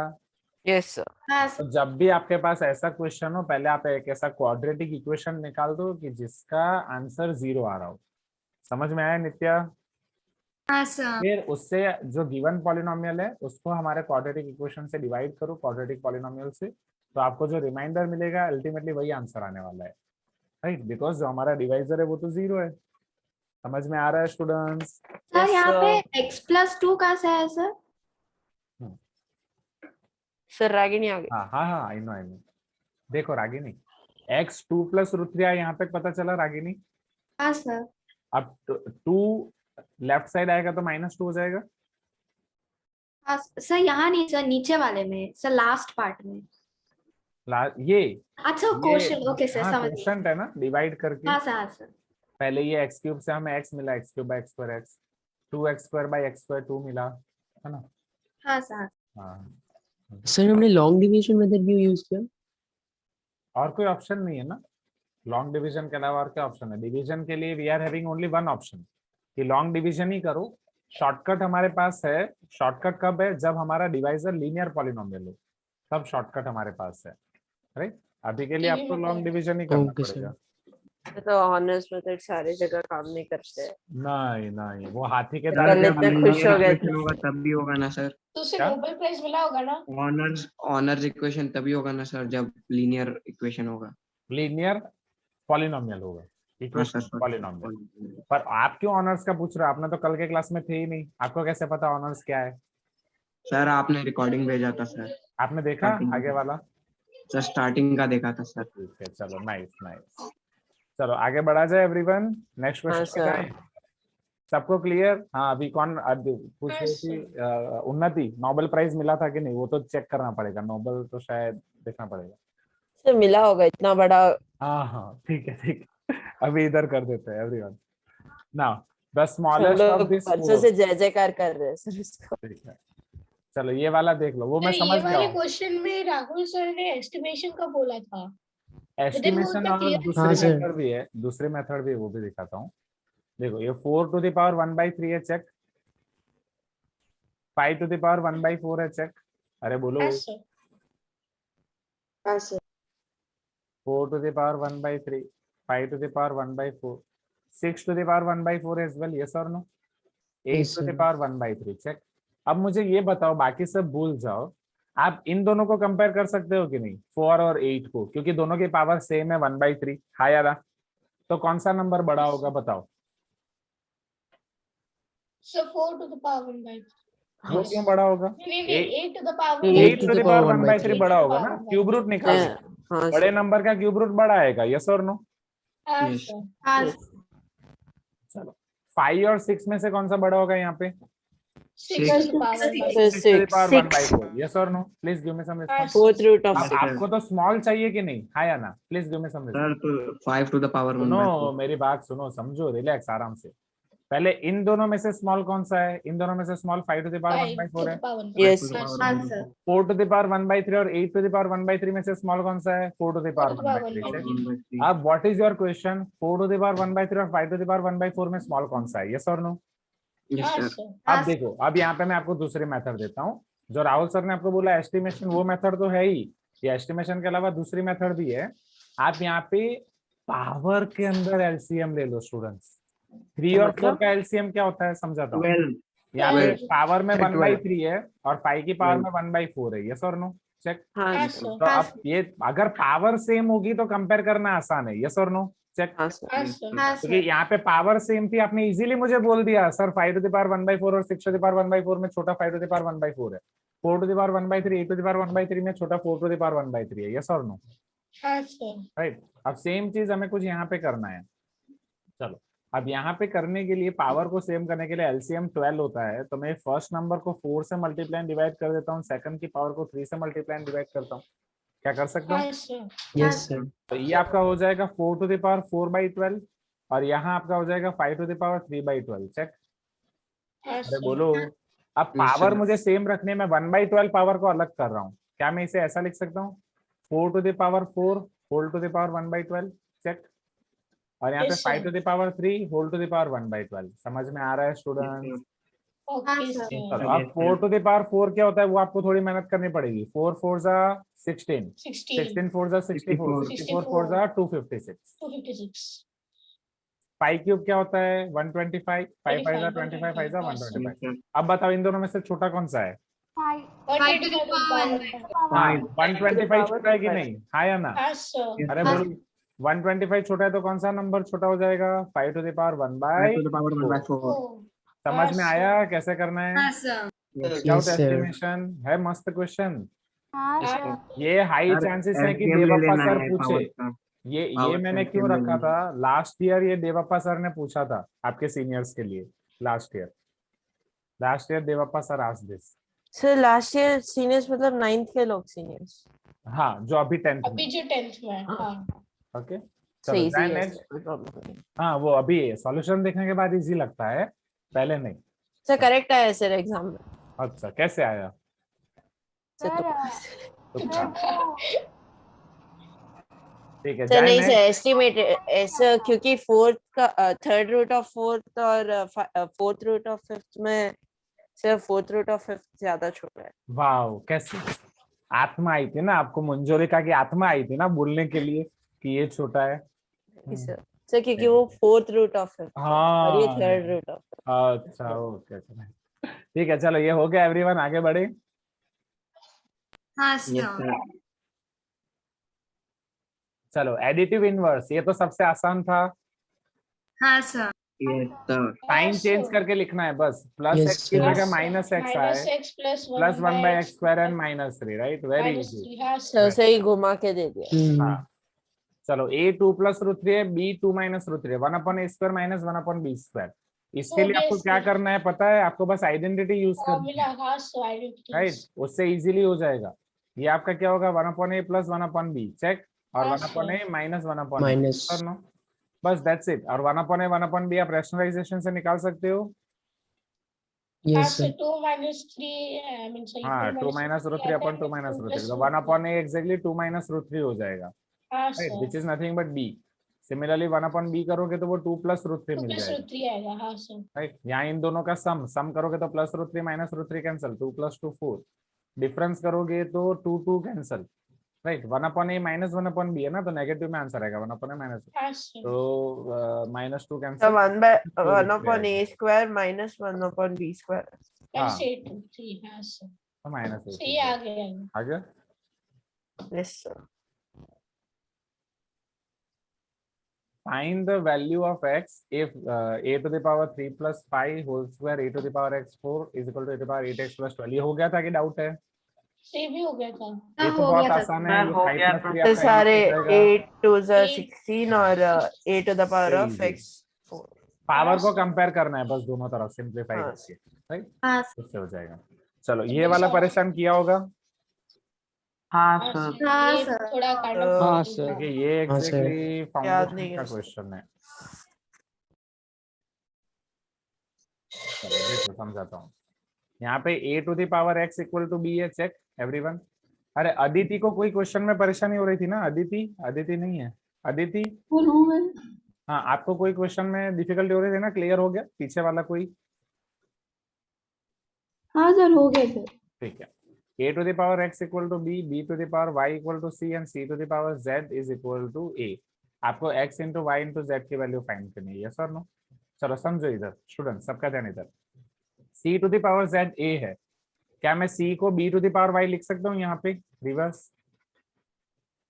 Yes sir. हाँ तो जब भी आपके पास ऐसा क्वेश्चन हो, पहले आप एक ऐसा क्वाड्रेटिक इक्वेशन निकाल दो कि जिसका आंसर 0 आ रहा हो। समझ में आया नित्या? हाँ सर। फिर उससे जो गिवन पॉलिनोमियल है उसको हमारे क्वाड्रेटिक इक्वेशन से डिवाइड करो, क्वाड्रेटिक पॉलिनोमियल से, तो आपको जो रिमाइंडर मिलेगा अल्टीमेटली वही आंसर आने वाला है, राइट? बिकॉज जो हमारा डिवाइजर है वो तो 0 है। समझ में आ रहा है स्टूडेंट्स? सर यहाँ पे x+2 कहाँ से है सर? सर रागिनी आ गई। हाँ हाँ हाँ, आई नो। देखो रागिनी, x 2 plus root 3 यहाँ तक पता चला रागिनी? हाँ सर। अब 2 लेफ्ट साइड आएगा तो -2 हो जाएगा। हाँ सर, यहाँ नहीं सर, नीचे वाले में सर, लास्ट पार्ट में। ये अच्छा क्वेश्चन, ओके सर समझ गया। क्वेश्चन है ना, डिवाइड करके। हाँ सर, हाँ सर। पहले ये x क्यूब से हमें x मिला, x cube by x square x, 2x square by x square 2 मिला, है ना? हाँ सर। हाँ, सर हमने लॉन्ग डिवीजन मेथड क्यों यूज किया? और कोई ऑप्शन नहीं है ना लॉन्ग डिवीजन के अलावा? और क्या ऑप्शन है डिवीजन के लिए? We are having only one option कि लॉन्ग डिवीजन ही करो। शॉर्टकट हमारे पास है। शॉर्टकट कब है? जब हमारा डिवाइजर लीनियर पॉलिनोमियल हो, तब शॉर्टकट हमारे पास है, राइट? अभी के लिए आपको लॉन्ग डिवीजन ही करना Okay, sir. पड़ेगा। तो ऑनर्स मेथड सारी जगह काम नहीं करते हैं। नहीं नहीं, वो हाथी के सर, दांत कल में इतने महीनों खुश के हो गए दांत- थे। होगा तब भी होगा ना सर। तो उसे क्या? नोबेल प्राइज मिला होगा ना? ऑनर्स इक्वेशन तभी होगा ना सर जब लीनियर इक्वेशन होगा। लीनियर पॉलिनोमियल होगा, इक्वेशन सर, पॉलिनोमियल। पर आप क्यों ऑनर्स का पूछ रहे हो? आपने तो कल के क्लास में थे ही नहीं, आपको कैसे पता ऑनर्स क्या है? सर आपने रिकॉर्डिंग भेजा था सर। आपने देखा Starting आगे वाला? सर स्टार्टिंग का देखा था सर। ठीक है, चलो नाइस नाइस। चलो आगे बढ़ा जाए एवरीवन। नेक्स्ट हाँ, क्वेश्चन sir. जाए। सबको क्लियर? हाँ, अभी कौन पूछ रही Yes, थी? उन्नति, नोबेल प्राइज मिला था कि नहीं? वो तो चेक करना पड़ेगा, नोबेल तो शायद देखना पड़ेगा। सर मिला होगा, इतना बड़ा। हाँ हाँ ठीक है ठीक है, अभी इधर कर देते हैं everyone. Now the sub smallest of लोग दिस परसों से जय जयकार कर रहे हैं सर इसको। ठीक है, चलो ये वाला देख लो, वो मैं सर, समझ ये गया वाले हूँ। क्वेश्चन में राहुल सर ने एस्टिमेशन का बोला था। एस्टिमेशन वो और clear- दूसरे हाँ, sir. मेथड भी है, दूसरे मेथड भी है, वो भी दिखाता हूँ। देखो ये 4 टू द पावर 1/3 है, चेक। 5 टू द पावर 1/4 है, चेक। अरे बोलो। हाँ sir 4 to the power 1/3, 5 to the power 1/4, 6 to the power 1/4 as well, yes or no? 8 Yes, to the sir. power 1/3, check। अब मुझे ये बताओ, बाकी सब भूल जाओ, आप इन दोनों को कंपेयर कर सकते हो कि नहीं, 4 और 8 को, क्योंकि दोनों की पावर सेम है 1/3, हाँ या ना? तो कौन सा नंबर बड़ा होगा बताओ? सर 4 to the power 1/3 वो क्यों बड़ा होगा? नहीं 8 to the power 8 to the power 1/3 1/3 बड़ा होगा ना, क्यूब रूट निकाल। हाँ बड़े सर। नंबर का क्यूब रूट बड़ा आएगा, यस और नो? हाँ Yes. सर हाँ चलो 5 और 6 में से कौन सा बड़ा होगा यहाँ पे? 6 to the power 1/3 6 to the power 6 1/4, yes or no? Please give me some response. Fourth root of अब आपको तो स्मॉल चाहिए कि नहीं, हाँ या ना? Please give me some response. Sir तो 5 to the power 1/4. सुनो मेरी बात सुनो, समझो, रिलैक्स आराम से। पहले इन दोनों में से स्मॉल कौन सा है? इन दोनों में से small 5 to the power 5 to 1/4 है। the power 1/4 Yes. To the power हाँ 1/4. सर 4 to the power 1/3 और 8 to the power 1/3 में से स्मॉल कौन सा है? 4 to the power 4 to the power 1/3। 1/3। अब what is your question? 4 to the power 1/3 और 5 to the power 1/4 में स्मॉल कौन सा है? यस और नो? Yes, हाँ sir. सर अब देखो, अब यहाँ पे मैं आपको दूसरी मेथड देता हूँ। जो राहुल सर ने आपको बोला एस्टिमेशन, वो मेथड तो है ही, ये एस्टिमेशन के अलावा दूसरी मेथड भी है। आप यहाँ पे पावर के अंदर एलसीएम ले लो स्टूडेंट्स। 3 और 4 का एलसीएम क्या होता है समझाता हूँ। 12. यहाँ पे 12 पावर में 12 1/3 है और 5 की पावर 12 में 1/4 है, यस और नो? चेक। हाँ हाँ सर। सर तो अब ये अगर पावर सेम होगी तो कंपेयर करना आसान है, यस और नो? चेक। हाँ सर। हाँ सर हाँ क्योंकि सर यहाँ पे पावर सेम थी, आपने इजीली मुझे बोल दिया सर 5 to the power 1/4 और 6 to the power 1/4 में छोटा 5 to the power 1/4 है, 4 to the power 1/3, 8 to the power 1/3 में छोटा 4 to the power 1/3 है, यस और नो? हाँ सर राइट। अब सेम चीज हमें कुछ यहाँ पे करना है। चलो अब यहाँ पे करने के लिए, पावर को सेम करने के लिए एलसीएम 12 होता है, तो मैं फर्स्ट नंबर को 4 से मल्टीप्लाई डिवाइड कर देता हूँ, सेकंड की पावर को 3 से मल्टीप्लाई डिवाइड करता हूँ। क्या कर सकता हूँ? हाँ सर Yes, sir. तो ये आपका हो जाएगा 4 to the power 4/12 और यहाँ आपका हो जाएगा 5 to the power 3/12। चेक। हाँ अरे सर बोलो। अब Yes, पावर sir. मुझे सेम रखने में 1/12 पावर को अलग कर रहा हूँ। क्या मैं इसे ऐसा लिख सकता हूँ? 4 to the power 4 whole to the power 1/12। Check. और यहाँ पे Yes, sir. 5 to the power 3 whole to the power 1/12। समझ में आ रहा है स्टूडेंट? ओके हाँ, सर चलो अब 4 to the power 4 क्या होता है वो आपको थोड़ी मेहनत करनी पड़ेगी। 4 4 जा 16, 16 16 4 जा 64, 64 4 जा 256, 256 5 क्यूब क्या होता है? 125, 5 5 जा 25, 5 जा 125। अब बताओ इन दोनों में से छोटा कौन सा है? 5 5 to the power 1/4 हाँ 125 छोटा है कि नहीं, हाँ या ना? हाँ सर अरे हाँ। बोलो 125 छोटा है तो कौन सा नंबर छोटा हो जाएगा? 5 to the power 1 by 5 to the power 4। 1/4. समझ में आया कैसे करना है? हाँ sir without Yes, sir. Estimation है। मस्त क्वेश्चन। हाँ Yes, सर। sir. ये हाई सर, चांसेस है कि LCM ले देवप्पा लेना सर है पूछे। power का. ये Power मैंने से क्यों LCM ले रखा लेना था? लास्ट ईयर ये देवप्पा सर ने पूछा था आपके सीनियर्स के लिए। Last year देवप्पा sir asked this. Sir last year seniors मतलब 9th के लोग सीनियर्स। हाँ जो अभी 10th अभी में। जो 10th में है, हाँ ओके सही चलो इजी है नेक्स्ट। सर, कोई प्रॉब्लम नहीं। हाँ वो अभी सॉल्यूशन देखने के बाद इजी लगता है, पहले नहीं। सर करेक्ट आया सर एग्जाम में। अच्छा कैसे आया? सर सर तो तुक्का। वो ठीक है सर जाए नहीं सर नेक्स्ट। एस्टिमेट ऐसा, क्योंकि फोर्थ का थर्ड रूट ऑफ फोर्थ और फोर्थ रूट ऑफ फिफ्थ में sir fourth root of fifth ज्यादा छोटा है। वाह कैसे आत्मा आई थी ना आपको, मंजोरिका की आत्मा आई थी ना बोलने के लिए कि ये छोटा है। सर क्योंकि वो फोर्थ रूट ऑफ फिफ्थ हाँ और ये थर्ड रूट ऑफ। अच्छा ओके ठीक है चलो ये हो गया एवरीवन, आगे बढ़े। हाँ Yes, सर sir. चलो एडिटिव इनवर्स, ये तो सबसे आसान था। हाँ sir Yes, sir. Sign change करके लिखना है बस। प्लस Yes, एक्स की sir. जगह माइनस एक्स आए, -x + plus 1/x² and -3, right? Very easy. -3 हाँ सर सर सही घुमा के दे दिया। हाँ चलो a 2 + √3 है, b 2 - √3 है, 1/a² - 1/b²। इसके लिए आपको क्या Obviously. करना है पता है? आपको बस आइडेंटिटी यूज करनी फॉर्मूला है, हाँ सर आइडेंटिटी राइट? उससे इजीली हो जाएगा। ये आपका क्या होगा? 1/a + 1/b, check. और हाँ, 1/a - 1/b Minus. और नो, बस दैट्स इट। और 1/a 1/b आप रैशनलाइजेशन से निकाल सकते हो। हाँ Yes, sir sir. 2 - 3 I mean sorry हाँ 2 - √3 अपन 2 - √3, तो 1/a एग्जैक्टली 2 - √3 हो जाएगा, हाँ right? Sir which is nothing but b। Similarly 1/b करोगे तो वो 2 + √3 मिल प्लस जाएगा, रूट 3 आएगा। हाँ सर। राइट। यहाँ इन दोनों का सम करोगे तो +√3 -√3 कैंसिल, 2 + 2 4, डिफरेंस करोगे तो 2 2 कैंसिल, राइट। 1/a - 1/b है ना, तो नेगेटिव में आंसर आएगा 1/a -1, हाँ सर। तो -2 So cancel, 1/(1/(a)² - 1/(b²). Plus 8 root 3। हाँ सर, -8 सही आ गया। आ गया। Yes, sir. Find the value of x if a to the power 3 + 5 whole square a to the power x4 is equal to a to the power 8x + 12। ये हो गया था कि doubt है? सही भी हो गया था। ये तो हो बहुत गया था। आसान है, ये 5 + 3 तो आपका सारे 8 हो जाएगा। 8 2s are 8 16 और a to the power of Easy। x4। Power को कंपेयर करना है बस दोनों तरफ, सिंपलीफाई हाँ, करके, राइट, हाँ उससे हो जाएगा। चलो ये वाला परेशान किया होगा, हाँ हाँ सर। सर, हाँ ये सर। थोड़ा काइंड तो ऑफ हाँ सर। क्योंकि ये हाँ सर। एग्जैक्टली याद फाउंडेशन नहीं का है। क्वेश्चन है। चलो देखो समझाता हूँ। यहाँ पे a to the power x = b है, चेक एवरीवन। अरे अदिति को कोई क्वेश्चन में परेशानी हो रही थी ना? अदिति नहीं है, अदिति। हाँ, आपको कोई क्वेश्चन में डिफिकल्टी हो रही थी ना? क्लियर हो गया पीछे वाला कोई? हाँ सर, हो गया सर। ठीक है। a to the power x = b, b to the power y = c and c to the power z = a। आपको x × y × z की वैल्यू फाइंड करनी है, यस और नो? चलो समझो इधर स्टूडेंट, सबका ध्यान इधर। c to the power z a है, क्या मैं c को b to the power y लिख सकता हूँ यहाँ पे रिवर्स?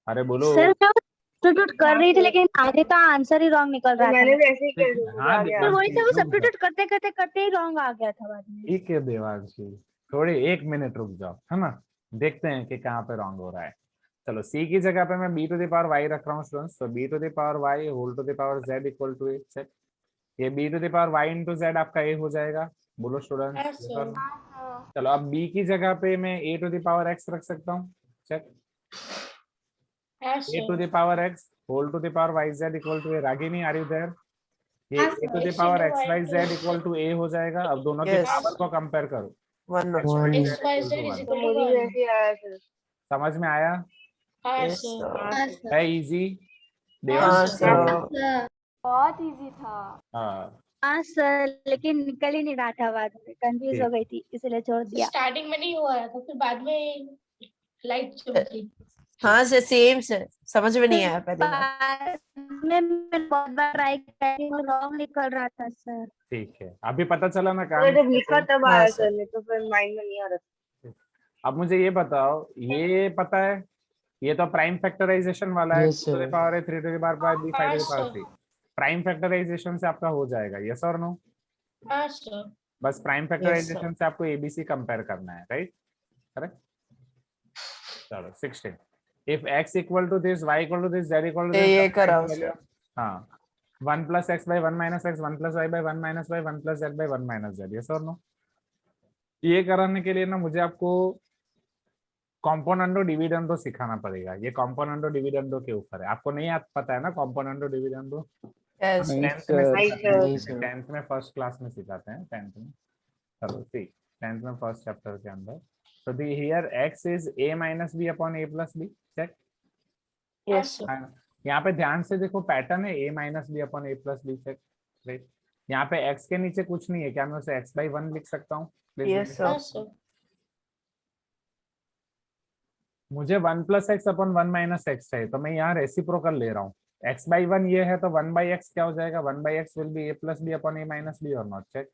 अरे बोलो। सर मैं सब्स्टिट्यूट कर रही थी लेकिन आधे का आंसर ही रॉन्ग निकल रहा मैंने था। भी ऐसे ही कर दिया, मुझे हाँ आ गया। तो वही से वो रुक जाओ। सब्स्टिट्यूट करते करते करते ही रॉन्ग आ गया था बाद में। ठीक है देवांशी, थोड़ी 1 मिनट रुक जाओ, है ना, देखते हैं कि कहाँ पे रॉन्ग हो रहा है। चलो c की जगह पे मैं b to the power y रख रहा हूँ स्टूडेंट्स, तो b to the power y whole to the power z = a, check. ये b to the power y × z आपका a हो जाएगा, बोलो हाँ स्टूडेंट्स। सर। चलो अब b की जगह पे मैं a to the power x रख सकता हूँ, चेक। हाँ a to sir. the power x whole to the power yz = a। Ragini are you there? ये a to the X power into x y Y z = a हो जाएगा। अब दोनों की Yes. पावर को कंपेयर करो, 1 x y z X Y Z = is 1। तो equal to मुझे भी 1। ऐसे ही आया सर। समझ में आया? हाँ Yes, सर। sir. हाँ सर। है इजी? हाँ देवांश सर। सर। बहुत इजी था। हाँ हाँ सर, लेकिन निकल ही नहीं रहा था, बाद में कंफ्यूज हो ठीक। गई थी इसलिए छोड़ दिया। स्टार्टिंग में नहीं हुआ था, फिर बाद में लाइट चमकी। हाँ सर, सेम सर, समझ में नहीं आया पहले बार। बाद में मैं बहुत बार ट्राई करी, वो रॉन्ग निकल रहा था सर। ठीक है, अभी पता चला ना तो काम जब लिखा तब हाँ आया सर। सर, नहीं तो फिर माइंड में नहीं आ रहा था। अब मुझे ये बताओ, ये पता है, ये तो प्राइम फैक्टराइजेशन वाला है, Yes, 2 to the sir. power a 3 to the power 5 b 5 to the power हाँ, 3। प्राइम फैक्टराइजेशन से आपका हो जाएगा, यस और नो? हाँ सर। बस प्राइम Yes, फैक्टराइजेशन से आपको एबीसी कंपेयर करना है, राइट? करेक्ट। चलो 16, if x = this y = this z = this, ये then कराओ find the value sir. of- हाँ, 1 + x by 1 - x, 1 + y by 1 - y, 1 + z by 1 - z, yes और नो? ये कराने के लिए ना मुझे आपको कॉम्पोनेंटो डिविडेंडो सिखाना पड़ेगा। ये कॉम्पोनेंटो डिविडेंडो के ऊपर है, आपको नहीं पता है ना कॉम्पोनेंटो डिविडेंडो? Yes. नहीं 10th में सर, सिखाते हैं, नहीं सर। 10th में फर्स्ट क्लास में सिखाते हैं, 10th में। चलो सी 10th में फर्स्ट चैप्टर के अंदर। So the here x is a minus b upon a plus b, check। Yes, sir. यहाँ पे ध्यान से देखो, पैटर्न है a minus b upon a plus b, check, right. यहाँ पे x के नीचे कुछ नहीं है, क्या मैं उसे x by 1 लिख सकता हूँ? Yes, sir. हाँ सर। मुझे 1 + x upon 1 - x चाहिए, तो मैं यहाँ रेसिप्रोकल ले रहा हूँ। x by 1 ये है, तो 1/x क्या हो जाएगा? 1/x will be a plus b upon a minus b or not, check।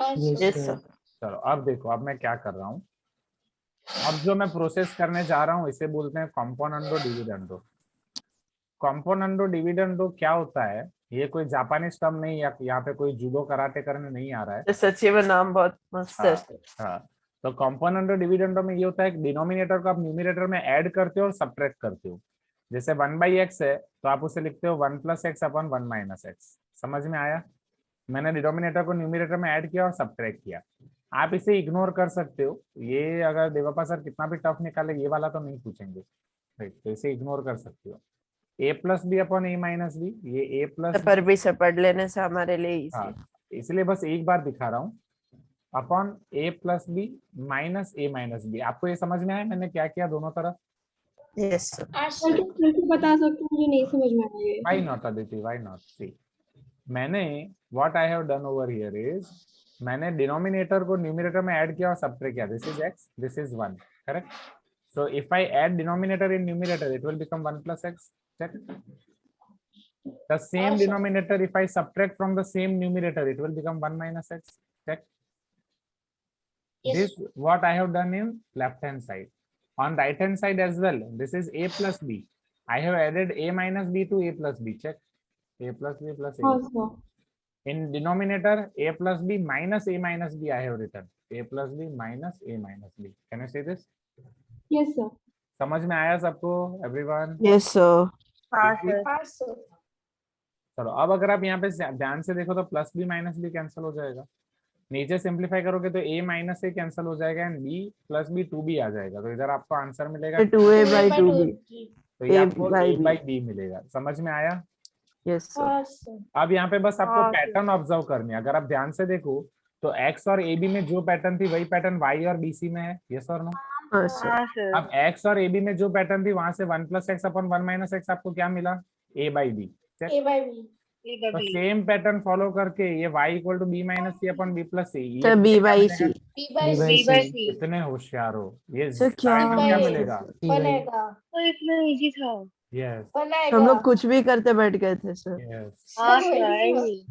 हाँ Yes, sir. Yes, sir. sir. चलो अब देखो, अब मैं क्या कर रहा हूँ। अब जो मैं प्रोसेस करने जा रहा हूँ इसे बोलते हैं कॉम्पोनेंटो डिविडेंडो। कॉम्पोनेंटो डिविडेंडो क्या होता है? ये कोई जापानीज टर्म नहीं, यहाँ पे कोई जूडो कराटे करने नहीं आ रहा है। तो सच्ची में नाम बहुत मस्त है। हाँ, तो कॉम्पोनेंटो डिविडेंडो में ये होता है कि डिनोमिनेटर को आप न्यूमरेटर में ऐड करते हो और सब्ट्रैक्ट करते हो। जैसे 1/x है तो आप उसे लिखते हो 1 + x upon 1 - x। समझ में आया? मैंने डिनोमिनेटर को न्यूमरेटर में ऐड किया और सब्ट्रैक्ट किया। आप इसे इग्नोर कर सकते हो, ये अगर देवापा सर कितना भी टफ निकाले ये वाला तो नहीं पूछेंगे, राइट, तो इसे इग्नोर कर सकते हो। a + b upon a minus b, ये a plus पर भी से पढ़ लेने से हमारे लिए इजी। हाँ, इसलिए बस एक बार दिखा रहा हूँ, upon a + b - a - b। आपको ये समझ में आया मैंने क्या किया दोनों तरफ? Yes, sir. हाँ सर सर। फिर से बता सकते हो, मुझे नहीं समझ में आया ये। Why not, Aditi? Why not? See, मैंने what I have done over here is मैंने डिनोमिनेटर को न्यूमरेटर में ऐड किया और सबट्रैक्ट किया. This is x, this is 1, correct? So if I add denominator in numerator, it will become 1 plus x. Check. The same Awesome. denominator, if I subtract from the same numerator, it will become 1 minus x. Check. Yes. This what I have done in left hand side. On right hand side as well, this is a plus b. I have added a minus b to a plus b. Check. A plus b plus a. हाँ sir. In denominator, a plus b minus a minus b I have written. A plus b minus a minus b. Can you see this? Yes sir. समझ में आया सबको? Everyone? Yes, sir. हाँ sir. हाँ sir. चलो अब अगर आप यहाँ पे ध्यान से देखो तो plus b minus b cancel हो जाएगा. नीचे सिंप्लीफाई करोगे तो a माइनस a कैंसिल हो जाएगा and b plus b 2b आ जाएगा. तो इधर आपको आंसर मिलेगा 2a by 2b. तो ये A आपको by a B. by b मिलेगा. समझ में आया? Yes, sir. हाँ सर। अब यहाँ पे बस आपको हाँ, पैटर्न ऑब्जर्व करनी है. अगर आप ध्यान से देखो तो x और ab में जो पैटर्न थी वही पैटर्न y और bc में है. यस और नो? हाँ, sir. हाँ सर। अब x और ab में जो पैटर्न थी वहां से 1 plus x upon 1 minus x आपको क्या मिला? a by b. A by B. तो सेम पैटर्न फॉलो करके ये y equal to b minus c upon b plus c. Sir, B by C. B by B by C by C. C। इतने होशियार हो. ये Sir, क्या time में क्या है? मिलेगा? बनेगा। तो इतना इजी था। यस बनाएगा। हम लोग कुछ भी करते बैठ गए थे, सर. यस. हाँ सर, सर। वही आई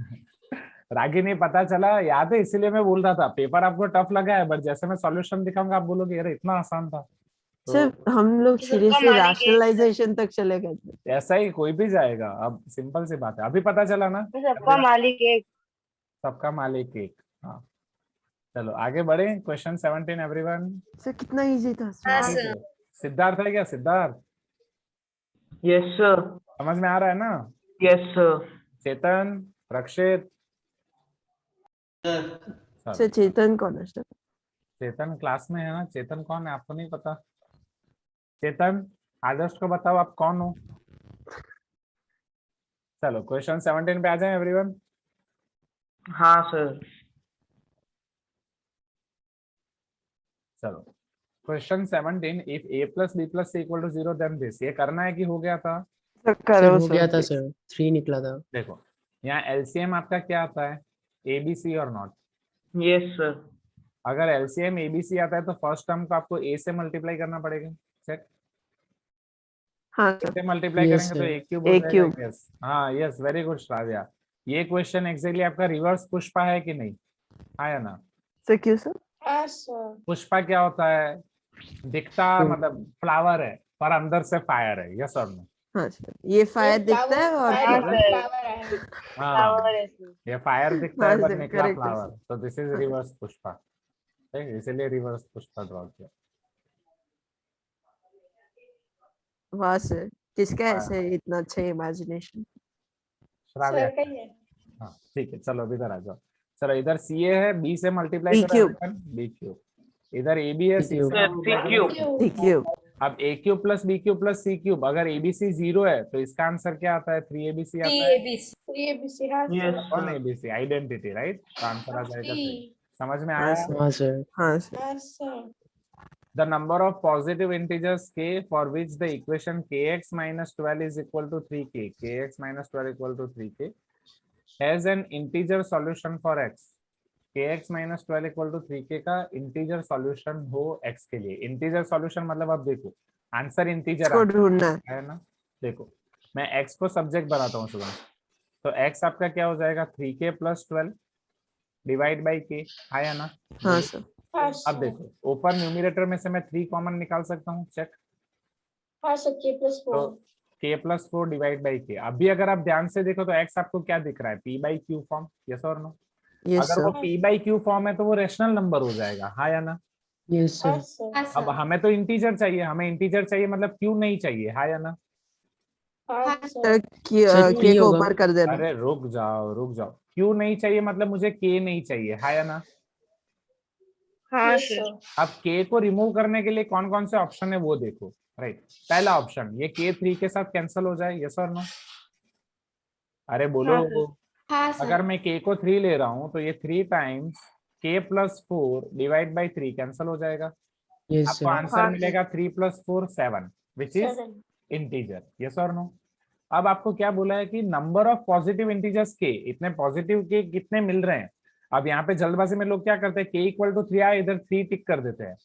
रागिनी पता चला याद है, इसीलिए मैं बोल रहा था पेपर आपको टफ लगा है, बट जैसे मैं सॉल्यूशन दिखाऊंगा आप बोलोगे अरे इतना आसान था. तो सर हम लोग तो सीरियसली मालिक है। रैशनलाइजेशन तक चले गए थे. ऐसा ही कोई भी जाएगा. अब सिंपल सी बात है. अभी पता चला ना? सबका मालिक एक। सबका मालिक एक. हाँ चलो आगे बढ़े. Question 17 everyone. सर कितना इजी था, हाँ सर. सर। सिद्धार्थ है क्या? Siddharth yes sir. समझ में आ रहा है ना? Yes sir. Chetan, Rakshit. Sir Chetan कौन है, सर? चेतन क्लास में है ना? चेतन कौन है आपको नहीं पता? चेतन आदर्श को बताओ आप कौन हो. चलो क्वेश्चन 17 पे आ जाए एवरीवन. हाँ सर। चलो question 17. If a plus b plus c equal to 0 then this. ये करना है कि हो गया था? सर सर करो, हो गया सर. था सर, 3 निकला था. देखो यहाँ एलसीएम आपका क्या आता है? abc और नॉट. Yes sir. अगर एलसीएम abc आता है तो फर्स्ट टर्म को आपको a से मल्टीप्लाई करना पड़ेगा. चेक. हाँ सर. से मल्टीप्लाई Yes, करेंगे तो sir. a क्यूब A हो जाएगा. cube. यस. हाँ यस, वेरी गुड श्राव्या. ये क्वेश्चन एक्जेक्टली आपका रिवर्स पुष्पा है कि नहीं? आया ना? सर क्यों, सर? हाँ सर। पुष्पा क्या होता है? दिखता मतलब फ्लावर है पर अंदर से फायर है. यस और नो? हाँ सर. ये फायर दिखता है और हाँ, flower. sir. फ्लावर है। हाँ फ्लावर है सर। ये फायर दिखता है हाँ, बट sir, निकला correct, फ्लावर. तो दिस इज रिवर्स पुष्पा. ठीक है, इसीलिए रिवर्स पुष्पा ड्रॉ किया. वाह सर, किसका हाँ. ऐसे इतना अच्छा इमेजिनेशन. श्राव्या. सर का ही है। हाँ ठीक है. चलो अभी इधर आ जाओ. चलो इधर सी ए है, बी से मल्टीप्लाई B करो. cube. B cube. इधर ए बी है, सी cube. से multiply करो. क्यों? ठीक है. अब a cube plus b cube plus c cube. अगर एबीसी 0 है तो इसका आंसर क्या आता है? 3abc आता है. ये भी सी। हाँ यस सर। कौन एबीसी? Identity, right? तो आंसर आ जाएगा 3. सी। समझ में हाँ आया? सर. हाँ सर. हाँ सर. हाँ sir. The number of positive integers k for which the equation kx minus 12 is equal to 3k, kx minus 12 equal to 3k, has an integer solution for x. kx minus 12 equal to 3k का integer solution हो x के लिए. integer solution मतलब अब देखो answer integer इसको ढूंढना है. है ना? देखो मैं x को सब्जेक्ट बनाता हूँ शुभम. तो x आपका क्या हो जाएगा? 3k plus 12 divide by k. आया ना? हाँ सर. हाँ अब सर। देखो ऊपर न्यूमरेटर में से मैं 3 कॉमन निकाल सकता हूँ. चेक. हाँ सर। K plus तो 4। k plus 4 divide by k. अभी अगर आप ध्यान से देखो तो x आपको क्या दिख रहा है? p by Q form. Yes और नो? यस अगर वो sir. p by Q form है तो वो रेशनल नंबर हो जाएगा. हाँ या ना? यस हाँ सर. सर। हाँ अब सर। हमें तो इंटीजर चाहिए. हमें इंटीजर चाहिए मतलब क्यू नहीं चाहिए. हाँ या ना? हाँ सर सर। Sir, के T को होगा. ऊपर कर देना. अरे रुक जाओ रुक जाओ. क्यू नहीं चाहिए मतलब मुझे k नहीं चाहिए. हाँ या ना? हाँ Yes, सर। sir. अब k को रिमूव करने के लिए कौन कौन से ऑप्शन है वो देखो. राइट. पहला ऑप्शन ये k 3 के साथ कैंसिल हो जाए. यस और नो? अरे बोलो. हाँ, sir. हाँ सर। अगर मैं k को 3 ले रहा हूँ तो ये 3 times k plus 4 divide by 3 cancel हो जाएगा. यस आपको सर. आंसर मिलेगा 3 plus 4 7. Which is 7. Integer, yes और नो। अब आपको क्या बोला है कि नंबर ऑफ पॉजिटिव इंटीजर्स के, इतने पॉजिटिव के कितने मिल रहे हैं। अब यहाँ पे जल्दबाजी में लोग क्या करते हैं, के इक्वल टू 3 आए इधर 3 टिक कर देते हैं,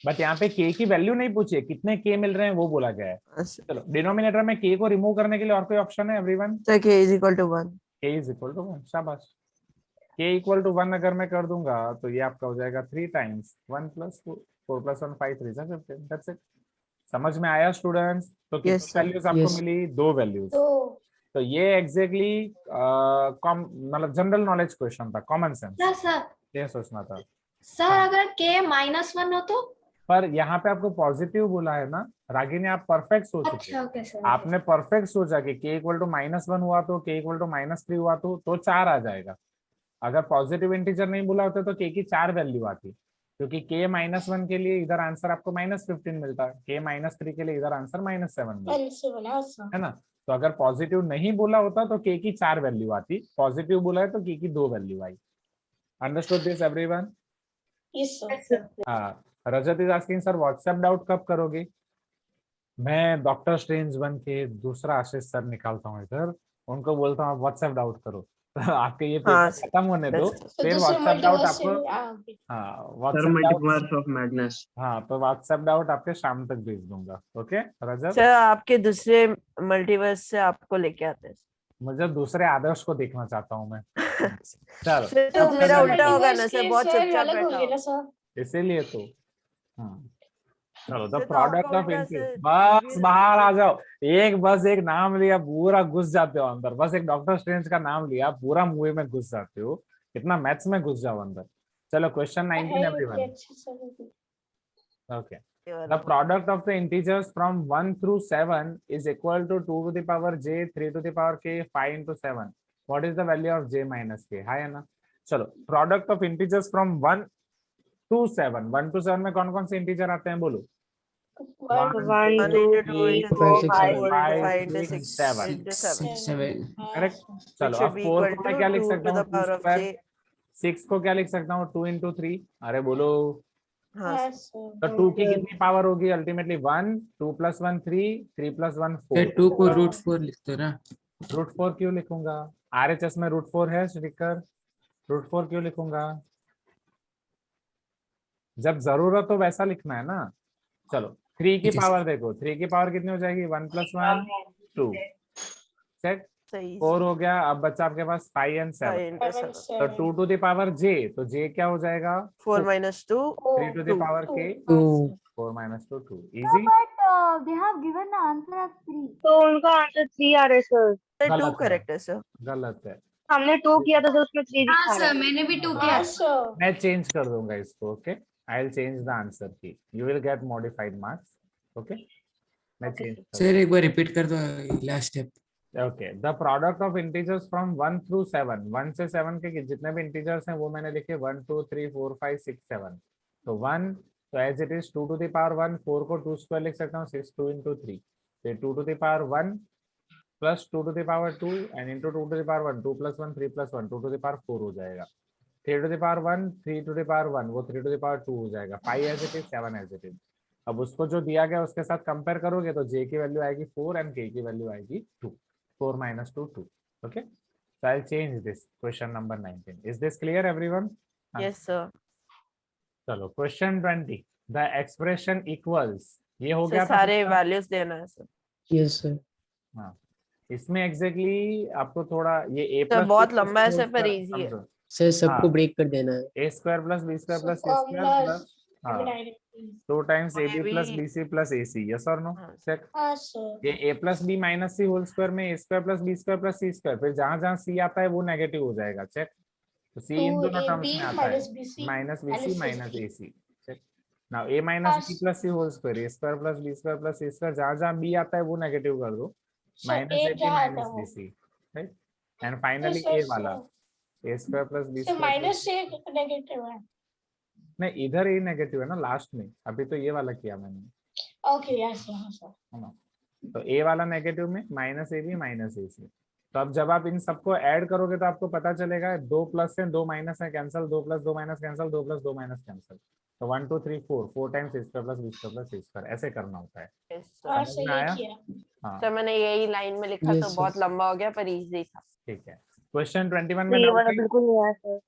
बट यहाँ पे के की वैल्यू नहीं पूछी है, कितने के मिल रहे हैं वो बोला गया है। अच्छा, चलो डिनोमिनेटर में के को रिमूव करने के लिए और कोई ऑप्शन है everyone? so k is equal to 1. के इज इक्वल टू 1, शाबाश। के इक्वल टू 1 अगर मैं कर दूंगा तो ये आपका हो जाएगा 3 times 1 plus 4 plus 1 5 3 15, that's it. समझ में आया स्टूडेंट्स? तो कितनी Yes, sir. वैल्यूज आपको Yes. मिली? 2 वैल्यूज। तो तो ये एग्जैक्टली मतलब जनरल नॉलेज क्वेश्चन था, कॉमन सेंस, सर ये सोचना था। सर अगर के -1 हो तो? पर यहाँ पे आपको पॉजिटिव बोला है ना रागिनी, आप परफेक्ट सोच चुके अच्छा हो। Okay sir. आपने परफेक्ट सोचा कि के इक्वल टू -1 हुआ तो के इक्वल टू -3 हुआ तो 4 आ जाएगा। अगर पॉजिटिव इंटीजर नहीं बोला होता तो के की 4 वैल्यू आती, क्योंकि के -1 के लिए इधर आंसर आपको -15 मिलता है, के -3 के लिए इधर आंसर -7 मिलता पहले से बना सर। है ना। तो अगर पॉजिटिव नहीं बोला होता तो के की 4 वैल्यू आती, पॉजिटिव बोला है तो के की 2 वैल्यू आई। Understood this everyone? Yes sir. हाँ, Rajat is asking sir WhatsApp doubt कब करोगे? मैं डॉक्टर स्ट्रेंज बन के दूसरा आशीष सर निकालता हूँ इधर, उनको बोलता हूँ व्हाट्सएप डाउट करो। तो आपके ये हाँ, पेपर खत्म होने दो, that's- तो फिर दूसरे व्हाट्सएप डाउट multiverse से आपको, भी आगे। हाँ sir WhatsApp doubt, multiverse of madness. हाँ तो व्हाट्सएप डाउट आपके शाम तक भेज दूंगा। ओके रजत, सर आपके दूसरे मल्टीवर्स से आपको लेके आते हैं। मुझे दूसरे आदर्श को देखना चाहता हूँ मैं। चलो सर तो तो मेरा उल्टा होगा ना multiverse सर, के बहुत sir चुपचाप अलग बैठा होंगे ना हो। सर। इसीलिए तो चलो द तो प्रोडक्ट आपका ऑफ उल्टा इंटीजर, से बस reveal बाहर आ जाओ। बस एक नाम लिया पूरा घुस जाते हो अंदर, बस एक डॉक्टर स्ट्रेंज का नाम लिया पूरा मूवी में घुस जाते हो, इतना मैथ्स में घुस जाओ अंदर। चलो क्वेश्चन 19 है एवरीवन। अच्छे सर। ओके, वाला the product of the integers from 1 through 7 is equal to 2 to the power j 3 to the power k 5 into 7. What is the value of j minus k? है ना। चलो product of integers from 1 to 7, 1 to 7 में कौन कौन से integer आते हैं बोलो? 1 1 into 2 into 3 into 4 into 5 5 into 6 6 7, into 7. 7. Correct. Which चलो should अब be 4 equal को मैं to क्या लिख 2 सकता to the हूँ? 2 power of स्क्वायर। j. 6 को क्या लिख सकता हूँ? 2 into 3। अरे बोलो, हाँ हाँ सर। तो सर। 2 की कितनी पावर होगी अल्टीमेटली? 1, 2 plus 1 3, 3 plus 1 sir 4। 2 को √4 लिखते हो ना? √4 क्यों लिखूंगा? RHS में √4 है स्टिकर, √4 क्यों लिखूंगा? जब जरूरत हो वैसा लिखना है ना। चलो 3 की ठीक है पावर देखो, 3 की पावर कितनी हो जाएगी? 1 + 1 2, चेक। सही 4 हो गया, अब बच्चा आपके पास 5 and 7। 5 into 7. तो 2 to the power j, तो j क्या हो जाएगा? 4 minus 2 3 to the 2. power k 2. 4 minus 2 2, easy। But they have given the answer as 3. तो उनका आंसर 3 आ रहा है सर। सर 2 गलत है, करेक्ट है सर। गलत है। हमने 2 किया था तो उसमें 3 हाँ दिखा रहा सर है। मैंने भी 2 किया। हाँ सर। मैं चेंज कर दूंगा इसको। Okay, I will change the answer key, you will get modified marks. Okay, मैं चेंज कर सर एक बार रिपीट कर दो last step. Okay. The product of integers from 1 through 7, 1 से 7 के जितने भी इंटीजर्स हैं वो मैंने लिखे 1 2 3 4 5 6 7। तो 1 तो as it is 2 to the power 1, 4 को 2 स्क्वायर लिख सकता हूँ 6 2 into 3, फिर 2 to the power 1 plus 2 to the power 2 and into 2 to the power 1, 2 plus 1 3 plus 1, 2 to the power 4 हो जाएगा। 3 to the power 1, 3 to the power 1, वो 3 to the power 2 हो जाएगा। 5 as it is, 7 as it is. अब उसको जो दिया गया उसके साथ कंपेयर करोगे तो j की वैल्यू आएगी 4 एंड k की वैल्यू आएगी 2, 4 minus 2 2। okay, so I'll change this question number 19. Is this clear everyone? Yes sir. चलो question 20, the expression equals, ये हो सर गया था सारे कितना? वैल्यूज देना है सर। Yes sir. हाँ, इसमें एग्जैक्टली आपको थोड़ा ये a सर plus बहुत b लंबा है plus सर पर square इजी है। समझो, सर सबको हाँ। ब्रेक कर देना है। a square plus b square plus c So square plus हाँ, directly. 2 times ab Maybe- plus bc plus ac, yes or no? हाँ। check। हाँ सर। ये a plus b minus c whole square में a square plus b square plus c square, फिर जहां जहां c आता है वो नेगेटिव हो जाएगा। चेक। तो c इन दोनों टर्म्स में आता है, minus bc minus bc minus AC. ac। Check. Now a minus b plus c whole square, a square plus b square plus c square, जहां जहां b आता है वो नेगेटिव कर दो, minus ab minus bc, right. And finally a वाला a square plus b sir square minus से negative है। नहीं, इधर ही नेगेटिव है ना लास्ट में, अभी तो ये वाला किया मैंने, ओके यस सर। है ना। तो a वाला नेगेटिव में माइनस ए बी माइनस ए सी। तो अब जब आप इन सबको ऐड करोगे तो आपको पता चलेगा 2 प्लस है 2 माइनस है cancel, 2 plus 2 minus cancel, 2 plus 2 minus cancel. तो 1 2 3 4 4 times a square plus b square plus c square ऐसे करना होता है। हाँ समझ सर में ये आया? किया। हाँ तो मैंने यही लाइन में लिखा Yes, तो sir. बहुत लंबा हो गया पर इजी था। ठीक है। क्वेश्चन 21 में ये डाउट वाला है? बिल्कुल नहीं आया सर।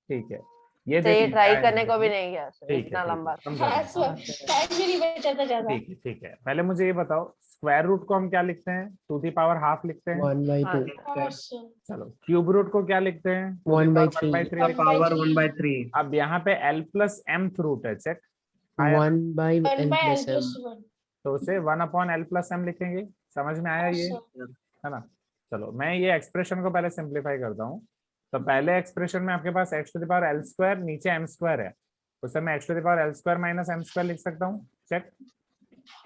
ठीक है, ये तो देख ये लीजिए ट्राई आया करने है। को भी नहीं गया सर, ठीक है, इतना ठीक है, लंबा था। समझा हाँ मैं। सर टाइम भी नहीं बचा था ज्यादा। ठीक है, ठीक है। पहले मुझे ये बताओ, स्क्वायर रूट को हम क्या लिखते हैं? टू दी पावर हाफ लिखते हैं। 1/2 हाँ, हाँ सर चलो, क्यूब रूट को क्या लिखते हैं? 1/3 1/3 पावर 1/3। अब यहाँ पे l प्लस mth रूट है, check. 1/n 1 by plus n plus m 1। तो उसे 1 अपॉन l प्लस m लिखेंगे। समझ में आया हाँ ये? सर है ना? चलो, मैं ये एक्सप्रेशन को पहले सिंप्लीफाई करता हूँ। तो पहले एक्सप्रेशन में आपके पास x to the power l square, नीचे m स्क्वायर है, उसे मैं x to the power l square minus m square लिख सकता हूँ, चेक।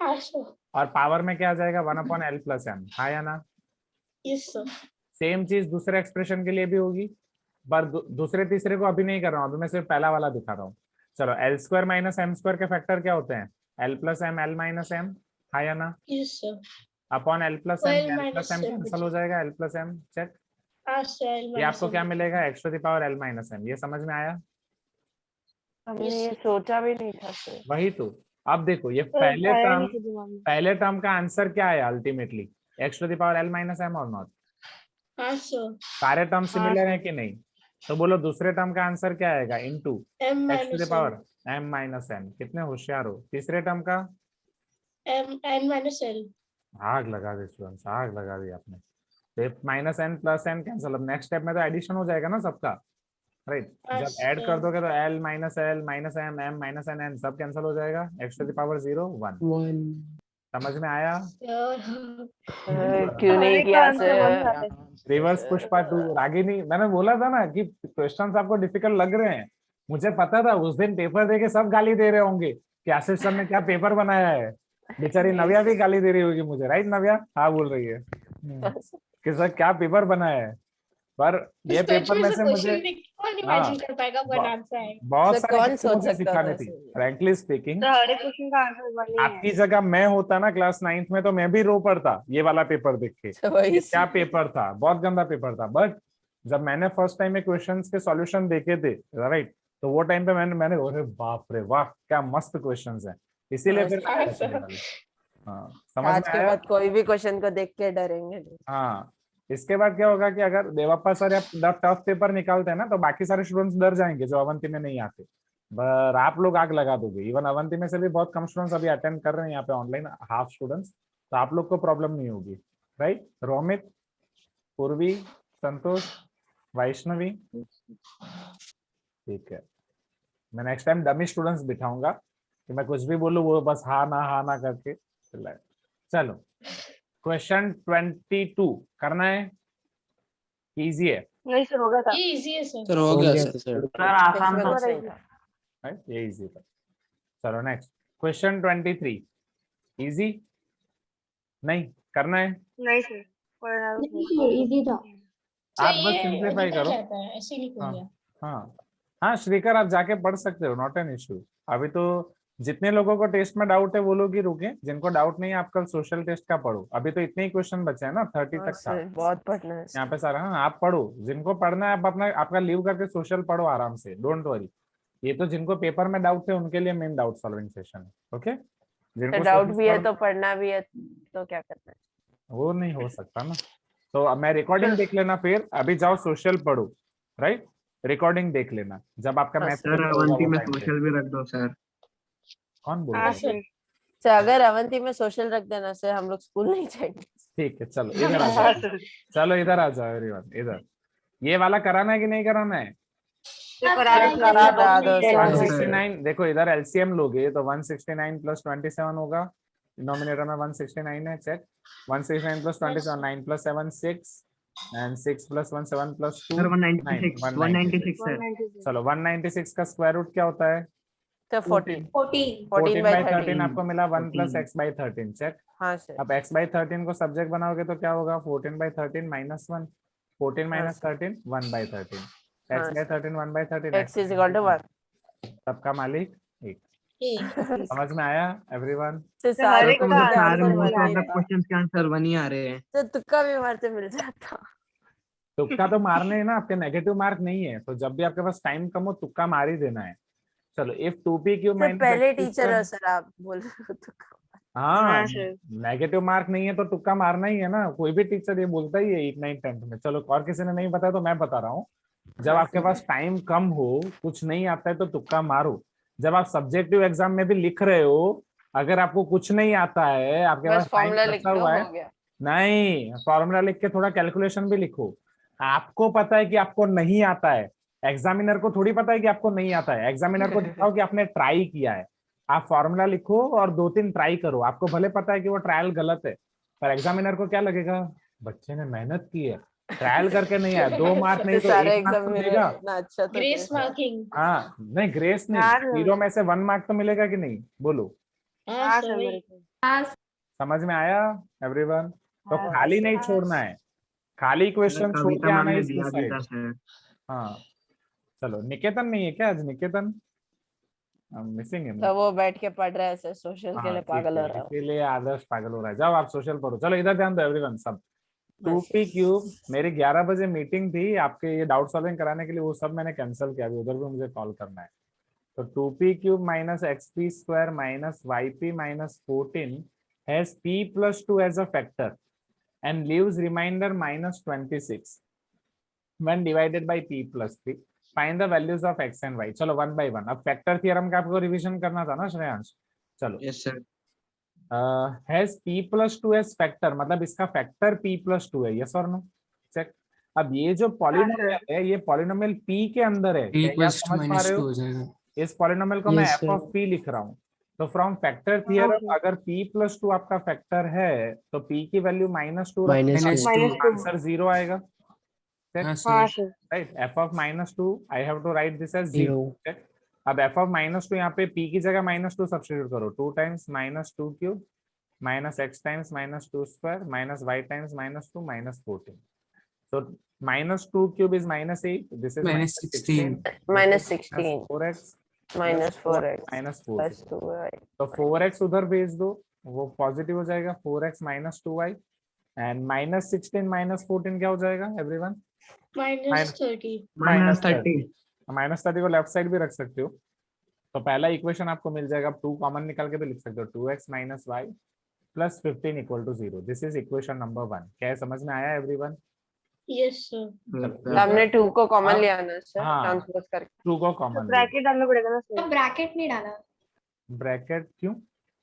हाँ सर और पावर में क्या आ जाएगा? 1 अपॉन l प्लस m, हाँ या ना? Yes sir. सेम चीज दूसरे एक्सप्रेशन के लिए भी होगी, पर दूसरे तीसरे को अभी नहीं कर रहा हूँ, अभी मैं सिर्फ पहला वाला दिखा रहा हूँ। चलो, l square minus m square के फैक्टर क्या होते हैं? l plus m, l minus m, हाँ या ना? Yes sir. Upon l plus m, L l minus plus m m cancel हो जाएगा, l प्लस m, चेक। हाँ सर ये आपको क्या मिलेगा? x to the power l minus m। ये समझ में आया? हमने ये सोचा भी नहीं था सर। वही तो। अब देखो, ये पहले टर्म का आंसर क्या है ultimately? x to the power l minus m और नॉट। हाँ सर सारे टर्म सिमिलर है कि नहीं? तो बोलो दूसरे टर्म का आंसर क्या आएगा? Into m x to the minus power m minus m। कितने होशियार हो। तीसरे टर्म का m n minus l। आग लगा दी स्टूडेंट्स, आग लगा दी आपने। तो minus n plus n cancel. अब नेक्स्ट स्टेप में तो एडिशन हो जाएगा ना सबका, राइट? जब ऐड कर दोगे तो l minus m minus n n सब कैंसिल हो जाएगा। x to the power 0 1। 1 समझ में आया? क्यों नहीं किया सर? रिवर्स पुष्पा 2। रागिनी, मैंने बोला था ना कि क्वेश्चंस आपको डिफिकल्ट लग रहे हैं। मुझे पता था उस दिन पेपर देके सब गाली दे रहे होंगे कि आशीष सर ने क्या पेपर बनाया है। बेचारी नव्या भी गाली दे रही होगी मुझे, राइट नव्या? हाँ बोल रही है कि सर क्या पेपर बनाया है। पर ये पेपर में से मुझे कौन इमेजिन कर पाएगा वन आंसर है। बहुत सर, सारे कौन चीजें सोच मुझे सकता सिखाने था थी। सर? फ्रैंकली स्पीकिंग, हर एक क्वेश्चन का आंसर वन ही है। आपकी जगह मैं होता ना क्लास 9th में, तो मैं भी रो पड़ता ये वाला पेपर देख के। तो वही ये क्या पेपर था, बहुत गंदा पेपर था। बट जब मैंने फर्स्ट टाइम में क्वेश्चंस के सॉल्यूशन देखे थे, राइट, तो वो टाइम पे मैंने अरे बाप रे वाह क्या मस्त क्वेश्चंस हैं, इसीलिए फिर मैंने ऐसे निकाले। हाँ, समझ आज में के आया? बाद कोई भी क्वेश्चन को देख के डरेंगे नहीं। हाँ, इसके बाद क्या होगा कि अगर देवप्पा सर या टफ पेपर निकालते हैं ना, तो बाकी सारे स्टूडेंट्स डर जाएंगे जो अवंती में नहीं आते। पर आप लोग आग लगा दोगे। इवन अवंती में से भी बहुत कम स्टूडेंट्स अभी अटेंड कर रहे हैं यहाँ पे ऑनलाइन, हाफ स्टूडेंट्स। तो आप लोग को प्रॉब्लम नहीं होगी, राइट? रोमित, पूर्वी, संतोष, वैष्णवी, ठीक है। मैं नेक्स्ट टाइम डमी स्टूडेंट्स बिठाऊंगा कि मैं कुछ भी बोलूं वो बस हाँ ना करके चिल्लाए। चलो, क्वेश्चन 22 करना है, इजी है, नहीं सर होगा था। ये इजी है सर। सर हो गया सर सर आसान इसमें था। कुछ नहीं था। राइट? ये इजी था। चलो नेक्स्ट, क्वेश्चन 23 इजी नहीं करना है? नहीं सर नहीं सर इजी था। आप बस सिंप्लीफाई करो। ऐसे लिख हाँ दिया। हाँ श्रीकर, आप जाके पढ़ सकते हो, नॉट एन इश्यू। अभी तो जितने लोगों को टेस्ट में डाउट है वो लोग ही रुके, जिनको डाउट नहीं है आप कल सोशल टेस्ट का पढ़ो। अभी तो इतने ही क्वेश्चन बचे हैं ना, 30 हाँ तक था सर, बहुत पढ़ना है। यहाँ पे सारा। हाँ, आप पढ़ो, जिनको पढ़ना है आप अपना आपका लीव करके सोशल पढ़ो आराम से, डोंट वरी। ये तो जिनको पेपर में डाउट थे उनके लिए मेन डाउट सॉल्विंग सेशन है, ओके? जिनको डाउट social भी है पढ़- तो पढ़ना भी है, तो क्या करना है? वो नहीं हो सकता ना। तो अब मैं रिकॉर्डिंग देख लेना, फिर अभी जाओ सोशल पढ़ो, राइट? रिकॉर्डिंग देख लेना जब आपका हाँ, मैथ सर अवंती में सोशल भी रख दो सर। कौन बोल रहा हाँ है? सर सर अगर अवंती में सोशल रख देना सर, हम लोग स्कूल नहीं जाएंगे। ठीक है, चलो इधर आ जाओ, चलो इधर आ जाओ एवरीवन, इधर। ये वाला कराना है कि नहीं कराना है? करा दो सर। 169, देखो इधर एलसीएम लोगे तो 169 प्लस 27 होगा, डिनोमिनेटर में 169 है, check. 169 plus 27, 9 plus 7 6 and 6 plus 1 7 plus 2 sir 196 196। Sir. चलो 196 का स्क्वायर रूट क्या होता है? तो 14 14 14 by बाई 13 13 आपको मिला, 1 प्लस 14। x by 13, check. हाँ सर। अब x बाई 13 को सब्जेक्ट बनाओगे तो क्या होगा? 14 बाई 13 माइनस 1, 14 माइनस 13 1 बाई 13, हाँ x by 13 1 by 13, x is equal to 1। सबका मालिक एक। समझ में आया एवरीवन? तो सर, हर सारे एक को का आंसर आंसर मोस्ट ऑफ वही द है। क्वेश्चंस के आंसर वन ही आ रहे हैं। तो तुक्का भी मारते मिल जाता। तुक्का तो मारने है ना, आपके नेगेटिव मार्क नहीं है, तो जब भी आपके पास टाइम कम हो तुक्का मार ही देना है। चलो इफ 2p क्यूब तो माइनस पहले टीचर है सर, आप बोल रहे हो तो हाँ हाँ सर। नेगेटिव मार्क नहीं है तो तुक्का मारना ही है ना, कोई भी टीचर ये बोलता ही है 8, 9, 10 में। चलो और किसी ने नहीं बताया तो मैं बता रहा हूँ, जब आपके पास टाइम कम हो, कुछ नहीं आता है तो तुक्का मारो। जब आप सब्जेक्टिव एग्जाम में भी लिख रहे हो, अगर आपको कुछ नहीं आता है, आपके बस पास टाइम फॉर्मूला लिख बचा लो, हुआ है, हो गया। नहीं फॉर्मूला लिख के थोड़ा कैलकुलेशन भी लिखो। आपको पता है कि आपको नहीं आता है, एग्जामिनर को थोड़ी पता है कि आपको नहीं आता है। एग्जामिनर को दिखाओ कि आपने ट्राई किया है। आप फॉर्मूला लिखो और 2-3 ट्राई करो, आपको भले पता है कि वो ट्रायल गलत है, पर एग्जामिनर को क्या लगेगा, बच्चे ने मेहनत की है, ट्रायल करके नहीं आया, 2 मार्क नहीं तो सारे 1 मार्क एग्जाम तो में देगा। इतना अच्छा तो ग्रेस कैसे? मार्किंग। हाँ नहीं ग्रेस नहीं, हाँ सर। 0 में से 1 मार्क तो मिलेगा कि नहीं, बोलो। हाँ हाँ सर सर वही। मेरे को। हाँ समझ में आया एवरीवन? तो हाँ, खाली नहीं हाँ, छोड़ना है, खाली क्वेश्चन छोड़ कविता के मैम आना ने इसकी दिया भी था साइड। सर। हाँ चलो निकेतन नहीं है क्या आज? निकेतन मिसिंग है। तो वो बैठ के पढ़ रहा है सर, सोशल के हाँ लिए ठीक पागल हो है, रहा है। इसीलिए आदर्श पागल हो रहा है। जाओ आप सोशल पढ़ो। चलो इधर ध्यान दो एवरीवन सब। बस। 2p क्यूब, मेरी 11 बजे मीटिंग थी आपके ये डाउट सॉल्विंग कराने के लिए, वो सब मैंने कैंसिल किया, अभी उधर भी मुझे कॉल करना है। तो 2p cube minus XP square minus YP minus 14 has p plus 2 as a factor and leaves remainder minus 26 when divided by p plus 3. Find the values of x and y. चलो one by one. अब factor theorem का आपको revision करना था ना श्रेयांश? चलो yes sir. Has p plus 2 as factor, मतलब इसका फैक्टर p plus 2 है, यस और नो? चेक। अब ये जो पॉलिनोमियल है, ये पॉलिनोमियल p के अंदर है, क्या ये आप समझ पा रहे हो? इस पॉलिनोमियल को मैं Yes, f sir. of p लिख रहा हूँ। तो फ्रॉम फैक्टर थ्योरम sir. अगर p plus 2 आपका फैक्टर है तो p की वैल्यू -2 Minus रखना, two. -2. आंसर 0 आएगा। हाँ sir. Right, f of -2 I have to write this as 0। Zero. अब f of -2 यहाँ पे p की जगह -2 सब्स्टिट्यूट करो, 2 times -2 cube minus x times -2 square minus y times -2 -14। So -2 cube is -8. This is -16. -16 4x -4x -4 plus 2y तो 4x उधर भेज दो, वो पॉजिटिव हो जाएगा, 4x -2y एंड -16 -14 क्या हो जाएगा एवरीवन? -30। -30। -30 को लेफ्ट साइड भी रख सकते हो। तो पहला इक्वेशन आपको मिल जाएगा, 2 कॉमन निकाल के भी लिख सकते हो, 2x - y plus 15 = 0। This is equation number 1। क्या है, समझ में आया एवरीवन? Yes sir. चलो, हमने 2 को कॉमन अब- लिया ना सर, हाँ। ट्रांसपोज करके। 2 को तो कॉमन ब्रैकेट डालना पड़ेगा ना सर। ब्रैकेट नहीं डाला। ब्रैकेट क्यों?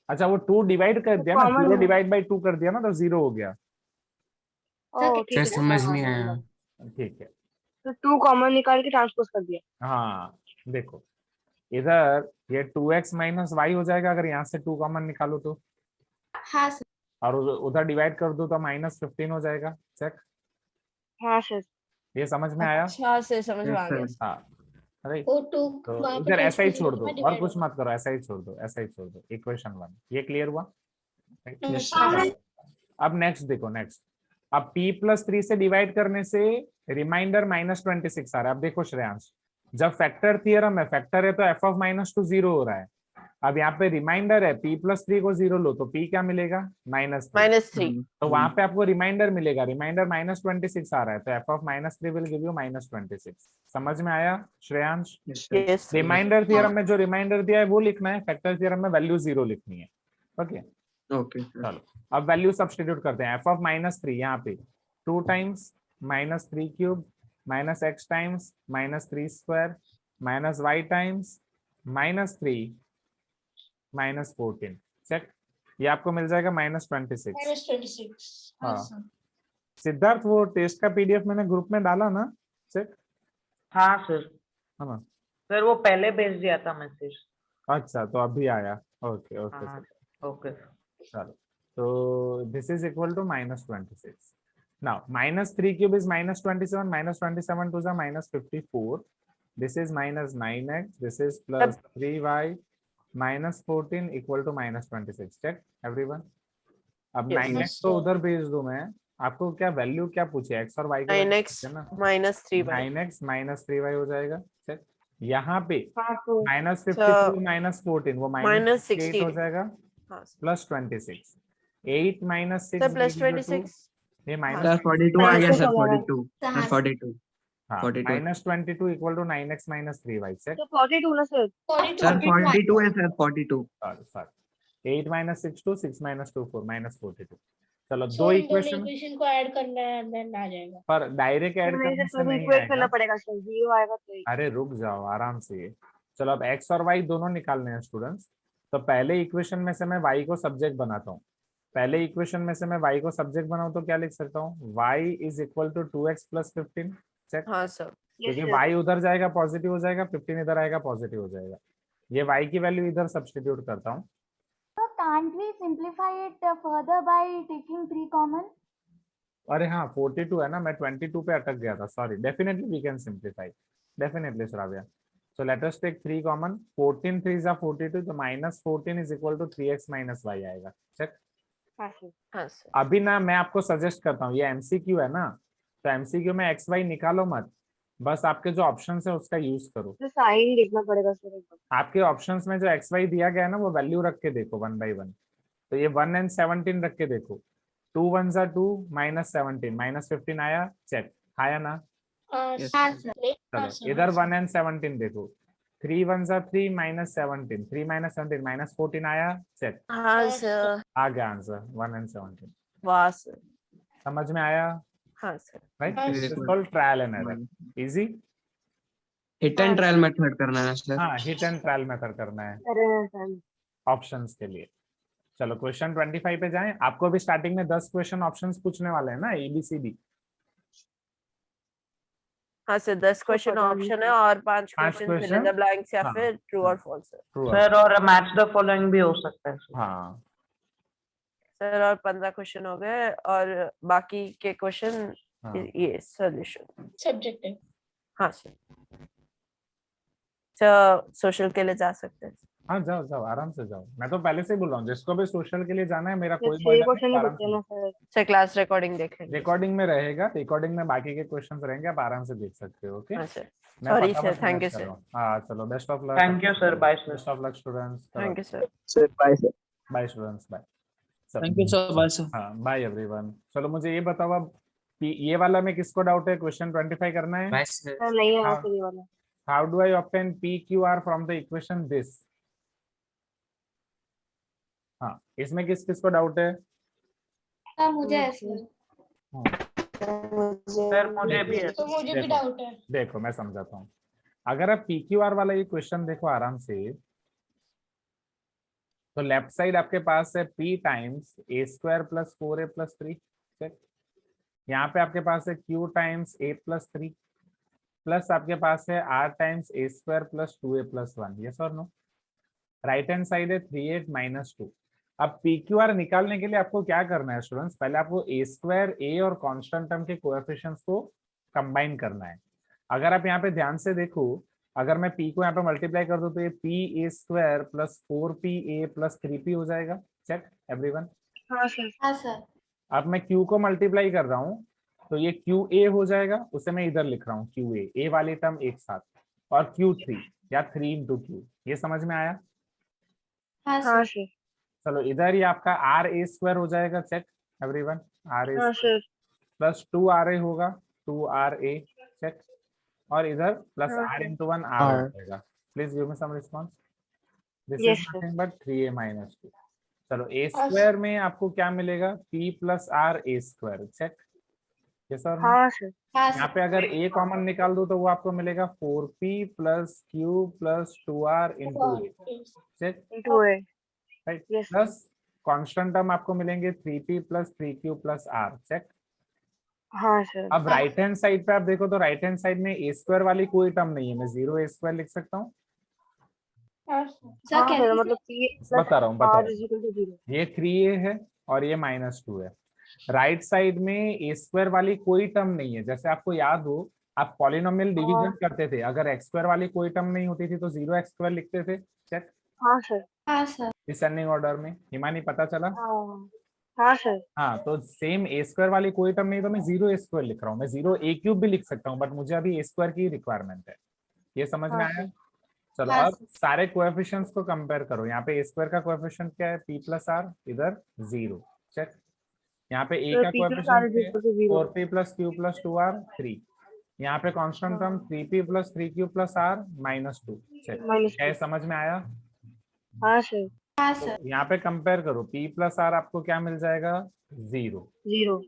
अच्छा वो 2 डिवाइड कर दिया ना, common 0 है। डिवाइड बाय 2 कर दिया ना, तो 0 हो गया। ओह ठीक है। समझ नहीं आया। ठीक है, तो 2 कॉमन निकाल के ट्रांसपोज कर दिया। हाँ देखो इधर ये 2x - y हो जाएगा अगर यहाँ से 2 कॉमन निकालो तो, हाँ सर। और उधर डिवाइड कर दो तो -15 हो जाएगा। चेक, हाँ सर। ये समझ में आया? अच्छा से समझ में आ Yes, गया। sir. हाँ राइट। वो 2 तो वहाँ पे इधर ऐसा ही ट्रांसपोज छोड़ दो होगा, और डिवाइड कुछ मत करो, ऐसा ही छोड़ दो, ऐसा ही छोड़ दो। इक्वेशन 1 ये क्लियर हुआ? Right? होगा। Yes, sir. अब नेक्स्ट देखो, नेक्स्ट अब p + 3 से डिवाइड करने से रिमाइंडर -26 आ रहा है। अब देखो श्रेयांश, जब फैक्टर थ्योरम है, फैक्टर है तो f of -2 0 हो रहा है। अब यहाँ पे रिमाइंडर है, p + 3 को 0 लो तो p क्या मिलेगा? -3। -3 तो वहां पे आपको रिमाइंडर मिलेगा, रिमाइंडर -26 आ रहा है, तो f of -3 will give you -26। समझ में आया Shreyansh? Yes, sir. Yes remainder theorem में जो रिमाइंडर दिया है वो लिखना है, फैक्टर थ्योरम में वैल्यू 0 लिखनी है। Okay Okay, sir. चलो अब वैल्यू सब्स्टिट्यूट करते हैं। f of -3 यहाँ पे 2 times -3 cube minus x times -3 square minus y times -3 -14। Check, ये आपको मिल जाएगा -26। -26। हाँ। हाँ सर। सिद्धार्थ वो टेस्ट का पीडीएफ मैंने ग्रुप में डाला ना? चेक। हाँ सर। हाँ ना? सर वो पहले भेज दिया था मैसेज। अच्छा तो अभी आया। ओके ओके हाँ ओके। चलो, तो this is equal to -26। Now -3 cube is -27, -27 to the -54, this is -9x, this is plus 3y -14 equal to -26। Check everyone. अब Yes. 9x तो उधर भेज दूं मैं आपको, क्या वैल्यू क्या पूछे, x और y का 9x है ना? -3y 9x -3y हो जाएगा। चेक, यहाँ पे हाँ तो -54 -14 वो -8 हो -16 जाएगा हाँ plus 26। 8 - 6 sir plus will give you 2। 26 ये हाँ, Sir, -26 42 आ गया Minus सर, हो जाएगा। 42 हाँ, सर, 42 हाँ 42 -22 equal to 9x minus 3y check तो 42 ना सर। सर 42 है सर 42 सॉरी 8 माइनस 6 2 6 माइनस 2 4 -42 चलो So, दो इन दोनों इक्वेशन इक्वेशन को ऐड करना है देन आ जाएगा। पर डायरेक्ट ऐड नहीं करने सर, से तो नहीं इक्वेट करना आएगा। पड़ेगा सर, 0 आएगा तो ही। अरे रुक जाओ आराम से। चलो अब x और y दोनों निकालने हैं स्टूडेंट्स। तो पहले इक्वेशन में से मैं y को सब्जेक्ट बनाता हूँ। पहले इक्वेशन में से मैं y को सब्जेक्ट बनाऊं तो क्या लिख सकता हूँ, y is equal to 2x plus 15 check, हाँ सर। क्योंकि y उधर जाएगा पॉजिटिव हो जाएगा, 15 इधर आएगा पॉजिटिव हो जाएगा। ये y की वैल्यू इधर सब्स्टिट्यूट करता हूँ। So can't we simplify it further by taking 3 common? अरे हाँ 42 है ना, मैं 22 पे अटक गया था, sorry. Definitely we can simplify, definitely Shravya. So let us take 3 common, 14 3 जा 42, तो -14 is equal to 3x minus y आएगा चेक। हाँ सर। हाँ सर। अभी ना मैं आपको सजेस्ट करता हूँ, ये एमसीक्यू है ना, तो एमसीक्यू में एक्स वाई निकालो मत, बस आपके जो ऑप्शंस है उसका यूज करो। तो साइन देखना पड़ेगा सर एक बार। आपके ऑप्शंस में जो एक्स वाई दिया गया है ना, वो वैल्यू रख के देखो 1 बाई 1। तो ये 1 and 17 रख के देखो, 2 1s are 2 -17 -15 आया चेक, आया ना। हाँ Yes, सर। चलो हाँ सर। इधर 1 and 17 देखो, 3 1s are 3 -17 3 -17 -14 आया चेक, हाँ सर। आ गया आंसर 1 and 17। वाह सर। समझ में आया हाँ सर। राइट? हाँ this sir. Is called trial and error, easy. Hit and trial method करना है सर। हाँ हिट एंड ट्रायल मेथड करना है अरे सर, ऑप्शंस के लिए। चलो क्वेश्चन 25 पे जाएं। आपको अभी स्टार्टिंग में 10 क्वेश्चन ऑप्शंस पूछने वाले हैं ना, ABCD। हाँ सर 10 क्वेश्चन पता नहीं ऑप्शन है और 5 5 question fill in question, the blanks या हाँ, फिर ट्रू और फॉल्स है ट्रू सर और मैच द फॉलोइंग भी हो सकता है सर। हाँ सर। और 15 क्वेश्चन हो गए और बाकी के क्वेश्चन हाँ ये सॉल्यूशन। सब्जेक्टिव। हाँ सर। तो सोशल के लिए जा सकते हैं। हाँ जाओ जाओ आराम से जाओ, मैं तो पहले से ही बोल रहा हूँ जिसको भी सोशल के लिए जाना है, मेरा ये कोई 6 बर्डन क्वेश्चन नहीं, ही आराम बचे से ना सर। सर क्लास रिकॉर्डिंग देख लेंगे। रिकॉर्डिंग में रहेगा, रिकॉर्डिंग में बाकी के क्वेश्चंस रहेंगे, आप आराम से देख सकते हो। ओके हाँ सर। मैं सॉरी फटाफट सर, थैंक यू finish कर सर। रहा हूँ। हाँ चलो best of luck. Thank you sir, bye sir. Best of luck students. Thank you sir. Sir bye sir. Bye students, bye. Thank you sir, bye sir. हाँ bye everyone. चलो मुझे ये बताओ अब कि ये वाला में किसको डाउट है, क्वेश्चन 25 करना है। सर नहीं है हाँ। सर ये वाला। How do I obtain PQR from the equation this. हाँ इसमें किस किस को डाउट है। हाँ मुझे है सर। सर मुझे भी है। तो मुझे भी देखो। डाउट है। देखो मैं समझाता हूँ, अगर आप PQR वाला ये क्वेश्चन देखो आराम से, तो लेफ्ट साइड आपके पास है P times A² plus 4A plus 3 ठीक। यहाँ पे आपके पास है Q times A plus 3 plus आपके पास है R times A² plus 2A plus 1। Yes और नो। राइट हैंड साइड है 3A माइनस 2। अब PQR निकालने के लिए आपको क्या करना है स्टूडेंट्स, पहले आपको A² A और कांस्टेंट टर्म के कोएफिशिएंट्स को कंबाइन करना है। अगर आप यहाँ पे ध्यान से देखो, अगर मैं P को यहाँ पे मल्टीप्लाई कर दूं तो ये PA² plus 4PA plus 3P हो जाएगा। Check everyone. हाँ सर। हाँ सर। अब मैं Q को मल्टीप्लाई कर रहा हूँ तो ये QA हो जाएगा, उसे मैं इधर लिख रहा हूँ QA, A वाली टर्म एक साथ, और Q3 या 3 इंटू Q। ये समझ में आया। हाँ हाँ सर। सर। चलो इधर ही आपका RA² हो जाएगा। चेक एवरीवन, RA हाँ सर। प्लस 2RA होगा, 2RA चेक, और इधर प्लस हाँ, R इंटू 1 R R. हो जाएगा। Please give me some response. This Yes, is sir. Nothing but 3A minus 2। चलो A² में आपको क्या मिलेगा, P plus R A²। Check yes और नो। हाँ सर। हाँ यहाँ सर। पे अगर A कॉमन निकाल दो तो वो आपको मिलेगा 4P plus Q plus 2R into A। Check into है। Right, Yes, sir. Plus constant term आपको मिलेंगे 3P plus 3Q plus R। Check. हाँ सर। अब राइट हैंड साइड पे आप देखो तो राइट हैंड साइड में A² वाली कोई टर्म नहीं है, मैं 0A² लिख सकता हूँ। हाँ सर। सर हाँ सर कैसे मतलब P बता रहा हूँ बता R रहा इज इक्वल टू 0। हूँ, ये 3A है और ये -2 है। राइट साइड में A² वाली कोई टर्म नहीं है। जैसे आपको याद हो, आप पॉलिनोमियल डिवीजन करते थे, अगर x² वाली कोई टर्म नहीं होती थी तो 0x² लिखते थे। चेक हाँ सर। हाँ सर। डिसेंडिंग ऑर्डर में। हिमानी पता चला। हाँ हाँ सर। हाँ तो सेम A² वाली कोई टर्म नहीं तो मैं 0A² लिख रहा हूँ, मैं 0A³ भी लिख सकता हूँ, बट मुझे अभी A² की रिक्वायरमेंट है। ये समझ में हाँ, आया। चलो हाँ, अब सारे कोएफिशिएंट्स को कंपेयर करो। यहाँ पे A² का कोएफिशिएंट क्या है, P प्लस R, इधर 0। चेक। यहाँ पे A तो का P plus R coefficient is equal to 0। 4P plus Q plus 2R 3। यहाँ पे constant term 3p plus 3q plus r -2 check minus क्या ये समझ में आया? हाँ सर तो यहाँ पे कंपेयर करो p प्लस r आपको क्या मिल जाएगा 0 0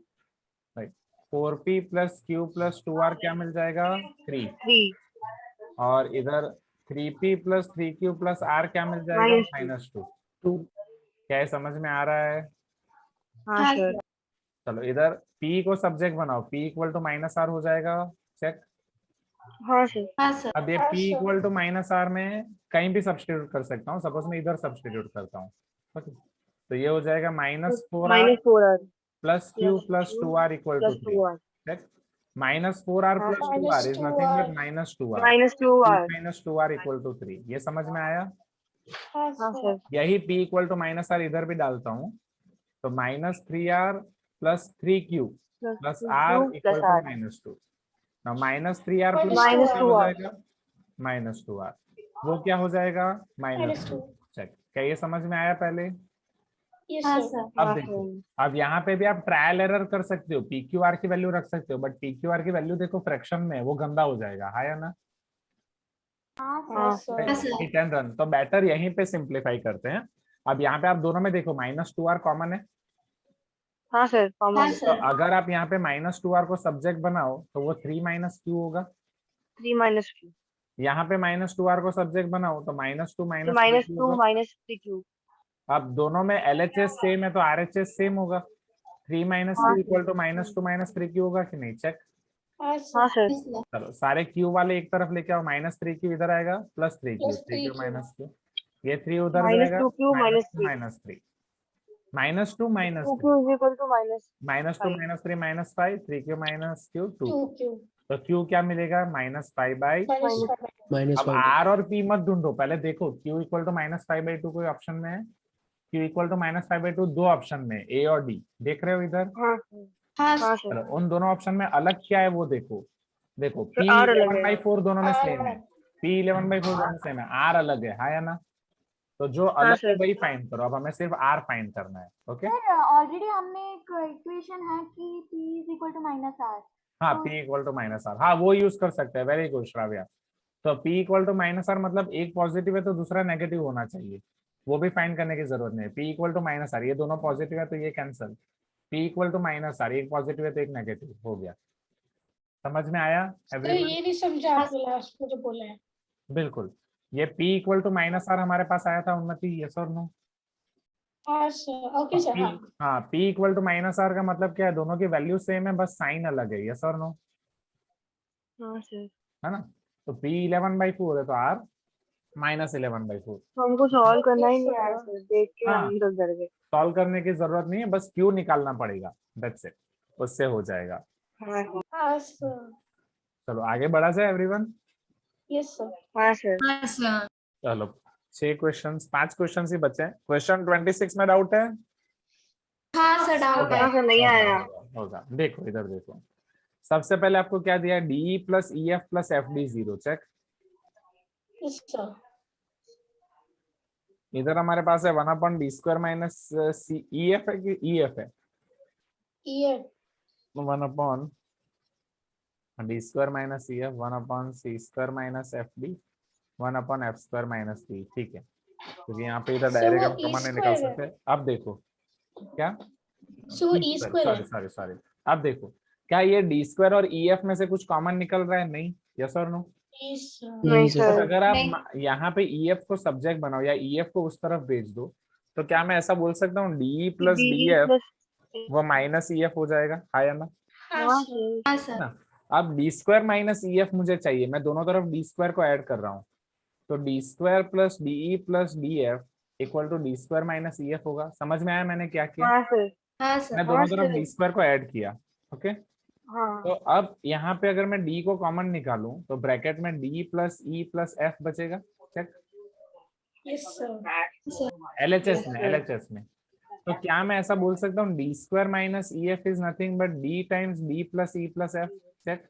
right 4p plus q plus 2r क्या मिल जाएगा 3 3 और इधर 3p plus 3q plus r क्या मिल जाएगा -2 क्या ये समझ में आ रहा है? हाँ सर चलो इधर p को सब्जेक्ट बनाओ p इक्वल टू -r हो जाएगा चेक हाँ सर अब ये p इक्वल टू -r में कहीं भी सब्स्टिट्यूट कर सकता हूँ सपोज मैं इधर सब्स्टिट्यूट करता हूँ ओके तो ये हो जाएगा -4r -4r plus q plus 2r equal to plus 2r check -4r plus 2r is nothing but -2r -2r equal to 3 ये समझ में आया? हाँ सर यही p इक्वल टू -r इधर भी डालता हूँ तो -3r plus 3q plus r equal to -2 now -3r plus -2r -2r वो क्या हो जाएगा -2 चेक क्या ये समझ में आया पहले? यस हाँ सर सर अब देखो अब यहाँ पे भी आप ट्रायल एरर कर सकते हो pqr की वैल्यू रख सकते हो बट pqr की वैल्यू देखो फ्रैक्शन में है, वो गंदा हो जाएगा है या ना? हाँ सर हिट एंड रन तो बेटर यहीं पे सिंप्लीफाई करते हैं। अब यहाँ पे आप दोनों में देखो -2r कॉमन है हाँ सर कॉमन तो अगर आप यहाँ पे -2r को सब्जेक्ट बनाओ तो वो 3 q होगा 3 -2 यहाँ पे -2r को सब्जेक्ट बनाओ तो -2 -2 -3q अब दोनों में LHS सेम है तो RHS सेम होगा 3 - q इक्वल टू -2 -3q होगा कि नहीं चेक हाँ सर चलो सारे q वाले एक तरफ लेके आओ -3q इधर आएगा plus 3q Plus 3q 3q. -q ये 3 उधर जाएगा -2q -3 -3 -2 -3 2q is equal to -2 -3 -5 3q -q 2 2q तो q क्या मिलेगा -5/2 minus अब 1 r और p मत ढूंढो पहले देखो q इक्वल टू -5/2 कोई ऑप्शन में है q इक्वल टू -5/2 दो ऑप्शन में a और d देख रहे हो इधर हाँ हाँ हाँ सर सर चलो उन दोनों ऑप्शन में अलग क्या है वो देखो देखो p R अलग है। 11/4 दोनों में सेम है p 11/4 दोनों में सेम है r अलग है ना तो जो अलग है सर। वही फाइंड करो अब हमें सिर्फ r फाइंड करना है ओके सर ऑलरेडी हमने एक इक्वेशन है कि p is equal to -r हाँ p इक्वल टू -r हाँ वो यूज कर सकते हैं वेरी गुड श्राव्या तो p इक्वल टू -r मतलब एक पॉजिटिव है तो दूसरा नेगेटिव होना चाहिए वो भी फाइंड करने की जरूरत नहीं p इक्वल टू -r ये दोनों पॉजिटिव है तो ये cancel p equal to -r एक पॉजिटिव है तो एक नेगेटिव हो गया समझ में आया तो एवरीवन ये नहीं समझा आपने लास्ट में जो बोला है बिल्कुल ये p इक्वल टू -r हमारे पास आया था उन्नति यस और नो हाँ सर ओके सर हाँ हाँ p इक्वल टू -r का मतलब क्या है दोनों की वैल्यू सेम है बस साइन अलग है यस और नो हाँ सर है ना तो p 11/4 है तो r -11/4 हमको सॉल्व करना ही नहीं आया सर देख के हाँ। हम डर गए सॉल्व करने की जरूरत नहीं है बस q निकालना पड़ेगा दैट्स इट उससे हो जाएगा हाँ हाँ सर चलो आगे बढ़ा जाए एवरीवन यस सर हाँ सर चलो 6 क्वेश्चंस 5 क्वेश्चंस ही बचे हैं क्वेश्चन 26 में डाउट है हाँ सर डाउट है हाँ सर नहीं आया होगा देखो इधर देखो सबसे पहले आपको क्या दिया DE plus EF plus FD 0 check yes sir इधर हमारे पास है 1/d² माइनस EF है कि EF है ये 1/d² minus EF 1/c² minus FD 1/f² minus D ठीक है क्योंकि यहाँ पे इधर So डायरेक्ट वो हम E कॉमन नहीं निकाल square है। सकते अब देखो क्या सो ई स्क्वायर सॉरी सॉरी अब देखो क्या ये d² और EF में से कुछ कॉमन निकल रहा है नहीं यस और नो है सर नहीं sir. सर अगर आप यहाँ पे EF को सब्जेक्ट बनाओ या EF को उस तरफ भेज दो तो क्या मैं ऐसा बोल सकता हूँ DE प्लस DF वो माइनस EF हो जाएगा हाँ या ना हाँ सर हाँ सर अब d² माइनस EF मुझे चाहिए मैं दोनों तरफ d² को ऐड कर रहा हूँ तो d² plus DE plus DF equal to d² minus EF होगा समझ में आया मैंने क्या किया हाँ सर हाँ सर मैं दोनों तरफ d² को ऐड किया ओके हाँ तो अब यहाँ पे अगर मैं d को कॉमन निकालूं तो ब्रैकेट में d plus E plus F बचेगा चेक यस सर LHS में तो क्या मैं ऐसा बोल सकता हूँ d² minus EF is nothing but d times d plus E plus F check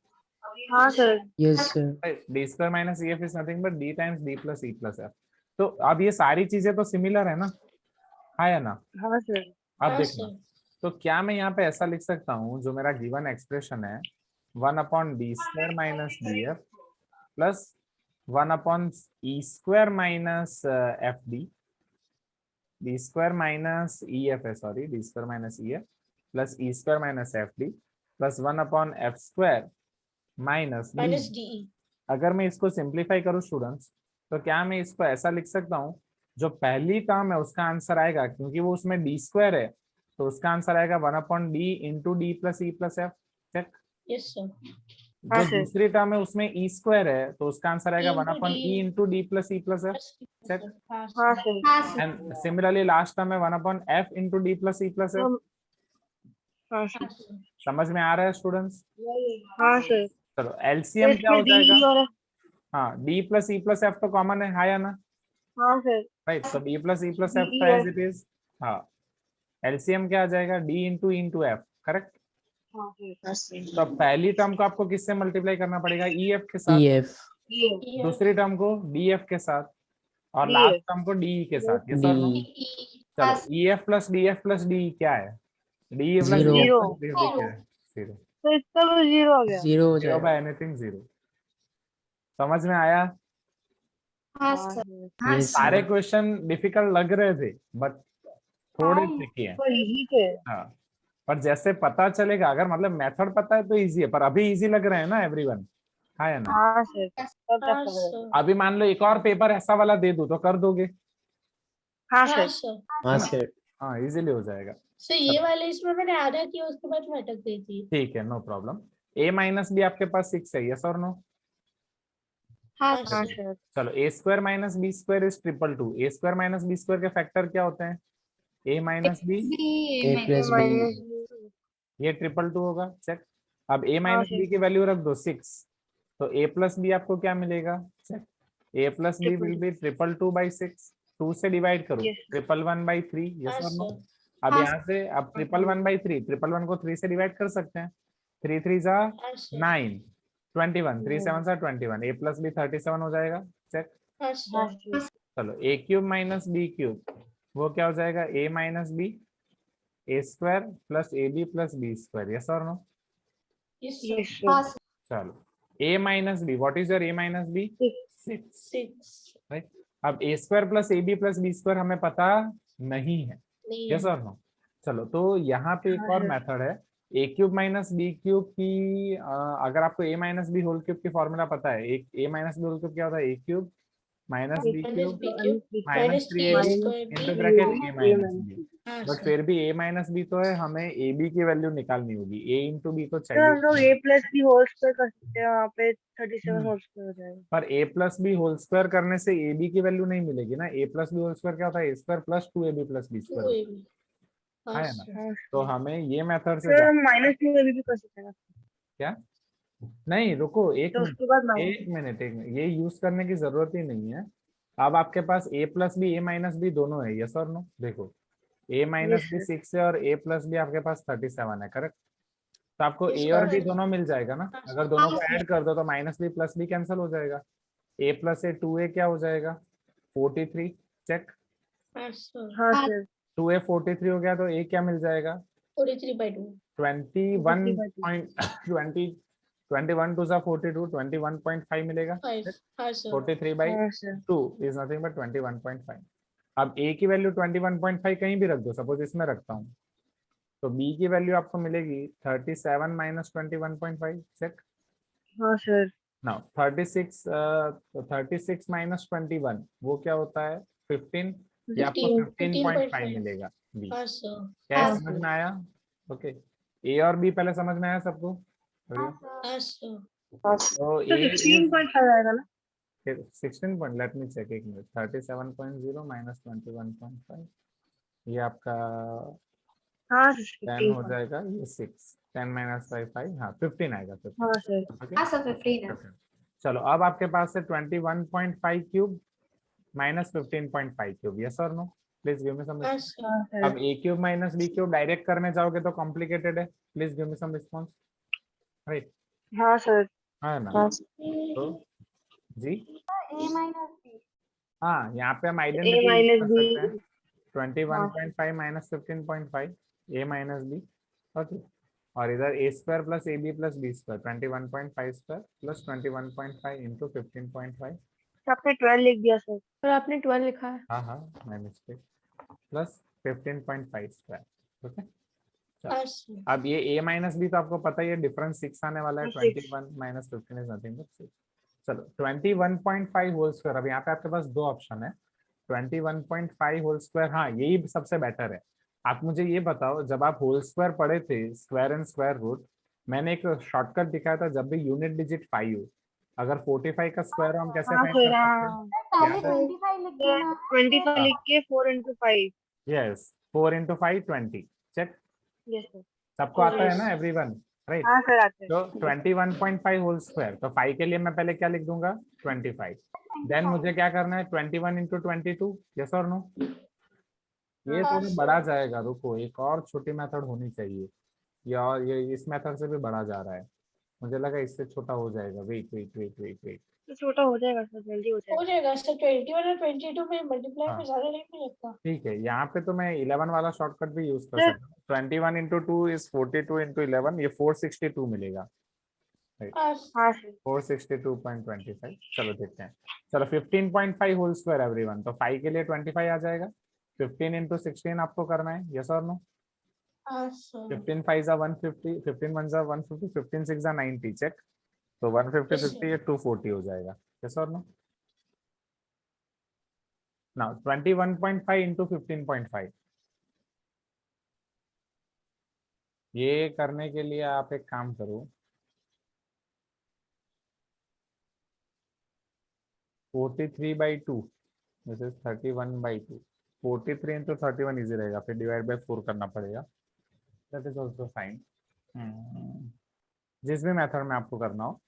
हाँ sir Yes, sir. d² minus EF is nothing but d times d plus E plus F तो अब ये सारी चीजें तो सिमिलर है ना हाँ या ना हाँ सर अब हाँ देखना सर तो क्या मैं यहाँ पे ऐसा लिख सकता हूँ जो मेरा गिवन एक्सप्रेशन है 1 upon d square minus df plus 1 upon e square minus fd, d square minus ef है, sorry, d square minus ef plus e square minus fd plus 1 upon f square minus d. Minus D. अगर मैं इसको simplify करूं students, तो क्या मैं इसको ऐसा लिख सकता हूं, जो पहली टर्म है उसका आंसर आएगा, क्योंकि वो उसमें डी स्क्वायर है, तो उसका आंसर आएगा 1 upon d into d plus e plus f. Check. Yes sir. जो दूसरी टर्म है उसमें ई स्क्वायर है, तो उसका आंसर आएगा 1 upon e into d plus e plus f. Check. हाँ sir. And similarly last term है 1 upon f into d plus e plus f. हाँ सर। समझ में आ रहा है स्टूडेंट्स? हाँ सर। चलो एलसीएम क्या हो जाएगा? हाँ, D plus e plus F तो कॉमन है या ना? हाँ sir. Right, so d plus e plus f तो as it is। हाँ, एलसीएम क्या आ जाएगा? d into F, correct? तो पहली टर्म को आपको किससे मल्टीप्लाई करना पड़ेगा? ef के साथ। EF दूसरी टर्म को df के साथ, और लास्ट टर्म को de के साथ। ये सर नो? चलो ef plus df plus de क्या है? de plus Zero. जीरो। तो इसका तो जीरो हो गया। जीरो हो जीरो जाएगा। By anything zero. समझ में आया? हाँ सर। Yes, सारे sir. क्वेश्चन डिफिकल्ट लग रहे थे, बट थोड़े ट्रिकी है। तो इजी थे। हाँ, पर जैसे पता चलेगा, अगर मतलब मेथड पता है तो इजी है, पर अभी इजी लग रहे हैं ना एवरीवन? हाँ या ना? हाँ सर। सब हाँ टफ सर। अभी मान लो एक और पेपर ऐसा वाला दे दूं तो कर दोगे? हाँ हाँ सर। सर। हाँ सर। हाँ, इजीली हो जाएगा। सर ये वाले इसमें मैंने आधा किया, उसके बाद मैं अटक गई थी। ठीक है, नो प्रॉब्लम। ए माइनस बी आपके पास 6 है, यस और नो? हाँ हाँ हाँ सर। सर। चलो a square minus B square is 222। A square minus B square के फैक्टर क्या होते हैं? A minus b, A plus B. ये 222 होगा। चेक। अब ए हाँ माइनस सर। बी की वैल्यू रख दो 6, तो ए प्लस बी आपको क्या मिलेगा? Check. A plus b will be 222/6। 2 से डिवाइड करो, Yes. 111/3, हाँ यस और नो? सर। अब हाँ, यहाँ से अब 111/3, 111 को 3 से डिवाइड कर सकते हैं। 3 3 जा हाँ सर। 9, 21, 3 7 जा 21, ए प्लस बी 37 हो जाएगा। चेक। हाँ हाँ सर। सर। चलो a cube minus b cube, वो क्या हो जाएगा? A minus b a square plus A B plus B square, yes और नो? Yes yes sir. हाँ सर। सर। चलो a minus b, what is your a minus b? 6, 6 right? अब a square plus A B plus B square हमें पता नहीं है, नहीं yes है। और नो? चलो, तो यहाँ पे एक हाँ और सर। मेथड है, a cube minus b cube की। अगर आपको a minus b whole cube की फॉर्मूला पता है, एक a minus b whole cube क्या होता है? A cube minus b minus cube b cube minus minus 3ab square into b. Bracket a minus b. हाँ बट सर। फिर भी ए माइनस बी तो है, हमें ए बी की वैल्यू निकालनी होगी, ए इंटू बी तो सर हम लोग चाहिए। ए प्लस बी होल स्क्वायर कर सकते हैं, वहाँ पे 37 होल स्क्वायर हो जाएगा। पर a plus b whole square करने से ए बी की वैल्यू नहीं मिलेगी ना। A plus b whole square क्या होता है? A square plus 2ab plus b two square, a b. हाँ है ना? सर। हाँ तो सर। हमें ये मेथड से सर हम माइनस टू अभी भी कर सकते हैं ना? क्या? नहीं, रुको एक तो मिनट, उसके बाद माइनस। एक मिनट, एक मिनट, ये यूज करने की जरूरत ही नहीं है। अब आपके पास ए plus B A minus B दोनों है, यस और नो? देखो, ए माइनस बी 6 है और ए प्लस बी आपके पास 37 है, करेक्ट? तो आपको Yes, ए और बी correct. दोनों मिल जाएगा ना। हाँ, अगर दोनों को ऐड कर दो तो minus b plus b cancel हो जाएगा। ए प्लस ए 2a क्या हो जाएगा? 43। चेक। हाँ सर। हाँ सर। 2a 43 हो गया, तो a क्या मिल जाएगा? 43/2। 21 टू 42, 21.5 मिलेगा। 5। हाँ सर। 43/2 हाँ सर। Is nothing but 21.5। अब a की वैल्यू 21.5 कहीं भी रख दो, सपोज इसमें रखता हूँ, तो b की वैल्यू आपको मिलेगी 37 माइनस 21.5। चेक। हाँ सर। नाउ 36 माइनस 21 वो क्या होता है? 15। ये आपको 15.5 मिलेगा b। हाँ सर। क्या ये समझ में आया? ओके, ए और बी पहले समझ में आया सबको? हाँ सर। तो तो ए 16.5 आएगा ना? 16 पॉइंट, लेट मी चेक एक मिनट। 37.0 माइनस 21.5, ये आपका हाँ 10 हो जाएगा, ये 6, 10 माइनस 5, हाँ 15 आएगा। 15। हाँ सर। ओके, हाँ सर 15 है। चलो अब आपके पास है 21.5 क्यूब माइनस 15.5 क्यूब, यस और no? Please give me some हाँ रिस्पांस। सर। अब a cube minus b cube direct करने जाओगे तो कॉम्प्लिकेटेड है। Please give me some response. Right, हाँ सर। है ना? तो जी A minus B. हाँ, यहाँ पे हम A आइडेंटिटी minus कर B। सकते हैं। 21.5 minus 15.5 a minus b। Okay, और इधर a square plus ab plus b square 21.5 square plus 21.5 into 15.5। आपने 12 लिख दिया सर। पर आपने 12 लिखा है। हाँ हाँ my mistake, plus 15.5 square. Okay हाँ सर। अब ये a माइनस b तो आपको पता ही है, डिफरेंस 6 आने वाला है। 6 21 माइनस 15 इज नथिंग बट 6। चलो 21.5 होल स्क्वायर। अब यहाँ पे आपके पास दो ऑप्शन है, 21.5 होल स्क्वायर। हाँ यही सबसे बेटर है। आप मुझे ये बताओ, जब आप होल स्क्वायर पढ़े थे, स्क्वायर एंड स्क्वायर रूट, मैंने एक शॉर्टकट दिखाया था, जब भी यूनिट डिजिट 5 हो, अगर 45 का स्क्वायर हम कैसे हाँ फाइंड सर, कर सकते हाँ। हैं? याद है? 25 लिख के 4 into 5। Yes 4 into 5 20। Check, yes sir. सबको आता है Yes. ना एवरीवन, राइट? हाँ सर, आते हैं। तो 21.5 होल स्क्वायर, तो 5 के लिए मैं पहले क्या लिख दूंगा 25। देन मुझे क्या करना है 21 into 22। यस और नो? ये हाँ थोड़ा सर। बड़ा जाएगा, रुको एक और छोटी मेथड होनी चाहिए। ये इस मेथड से भी बड़ा जा रहा है, मुझे लगा इससे छोटा हो जाएगा। Wait wait wait wait wait. तो छोटा हो जाएगा सर, जल्दी हो हो जाएगा। जाएगा सर। 21 और 22 में मल्टीप्लाई में हाँ ज्यादा नहीं लगता। ठीक है, यहाँ पे तो मैं 11 वाला शॉर्टकट भी यूज कर सर, सकता हूँ। 21 into 2 इज 42 into 11, ये 462 मिलेगा। हाँ हाँ सर। 462.25। चलो देखते हैं। चलो 15.5 होल स्क्वायर एवरीवन, तो 5 के लिए 25 आ जाएगा। 15 into 16 आपको करना है, यस और नो? सर। 15 5 जा 150, 15 1 जा 150, 15 6 जा 90। चेक, तो 150 Yes, 50 ये 240 हो जाएगा। यस और नो? नाउ 21.5 into 15.5, ये करने के लिए आप एक काम करो, 43/2 दिस इज 31/2। 43 into 31 इजी रहेगा, फिर डिवाइड बाय 4 करना पड़ेगा। That is also fine. जिस भी मेथड में आपको करना हो।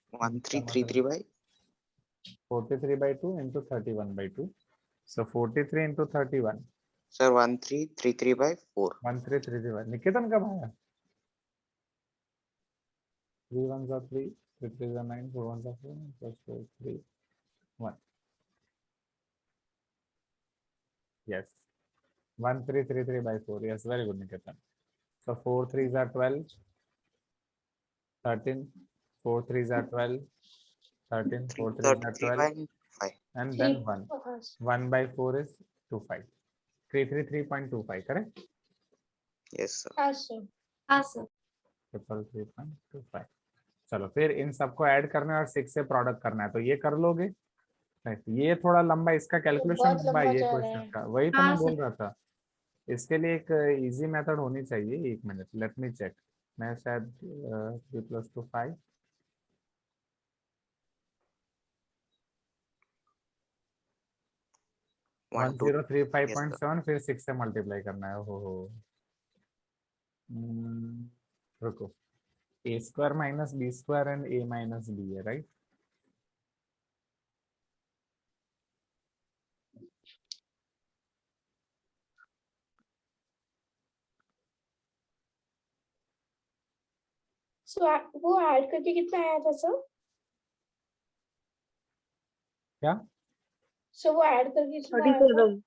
43/2 into 31/2, so 43 into 31 सर 1333/4। 1333। निकेतन कब आया? 3 1 जा 3, 3 3 जा 9, 4 1 जा 4 plus 4 3 1। yes 1333/4। yes very good Niketan। so 4 3s are 12, 13, 4 3s are 12, 13, 4 3s are 12, 33/5। and then 1 1/4 is 25। 333.25 correct? Yes sir. हाँ सर। हाँ सर। 333.25। चलो फिर इन सबको ऐड करना है और 6 से प्रोडक्ट करना है, तो ये कर लोगे? Right, ये थोड़ा लंबा, इसका कैलकुलेशन बहुत लंबा है लंबा ये जा रहा क्वेश्चन है। का, वही तो हाँ मैं बोल सर। रहा था। इसके लिए एक इजी मेथड होनी चाहिए। एक मिनट, लेट मी चेक। मैं शायद 3 + 2 5, 1 2। Yes sir. 1035.7 फिर 6 से मल्टीप्लाई करना है। हो रुको, a square minus b square and a minus b है, राइट? वो ऐड करके कितना आया था सर? क्या? सो वो ऐड करके कितना आया था? 37।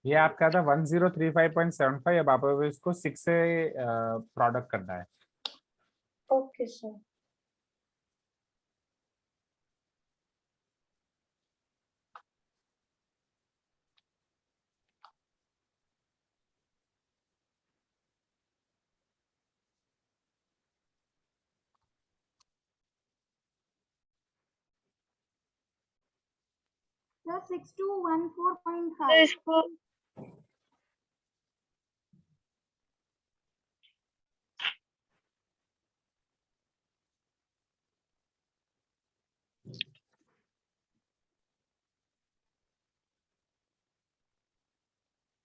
ये आपका था 1035.75। अब आप इसको 6 से प्रोडक्ट करना है। Okay sir. Sir, 6214.5. सर इसको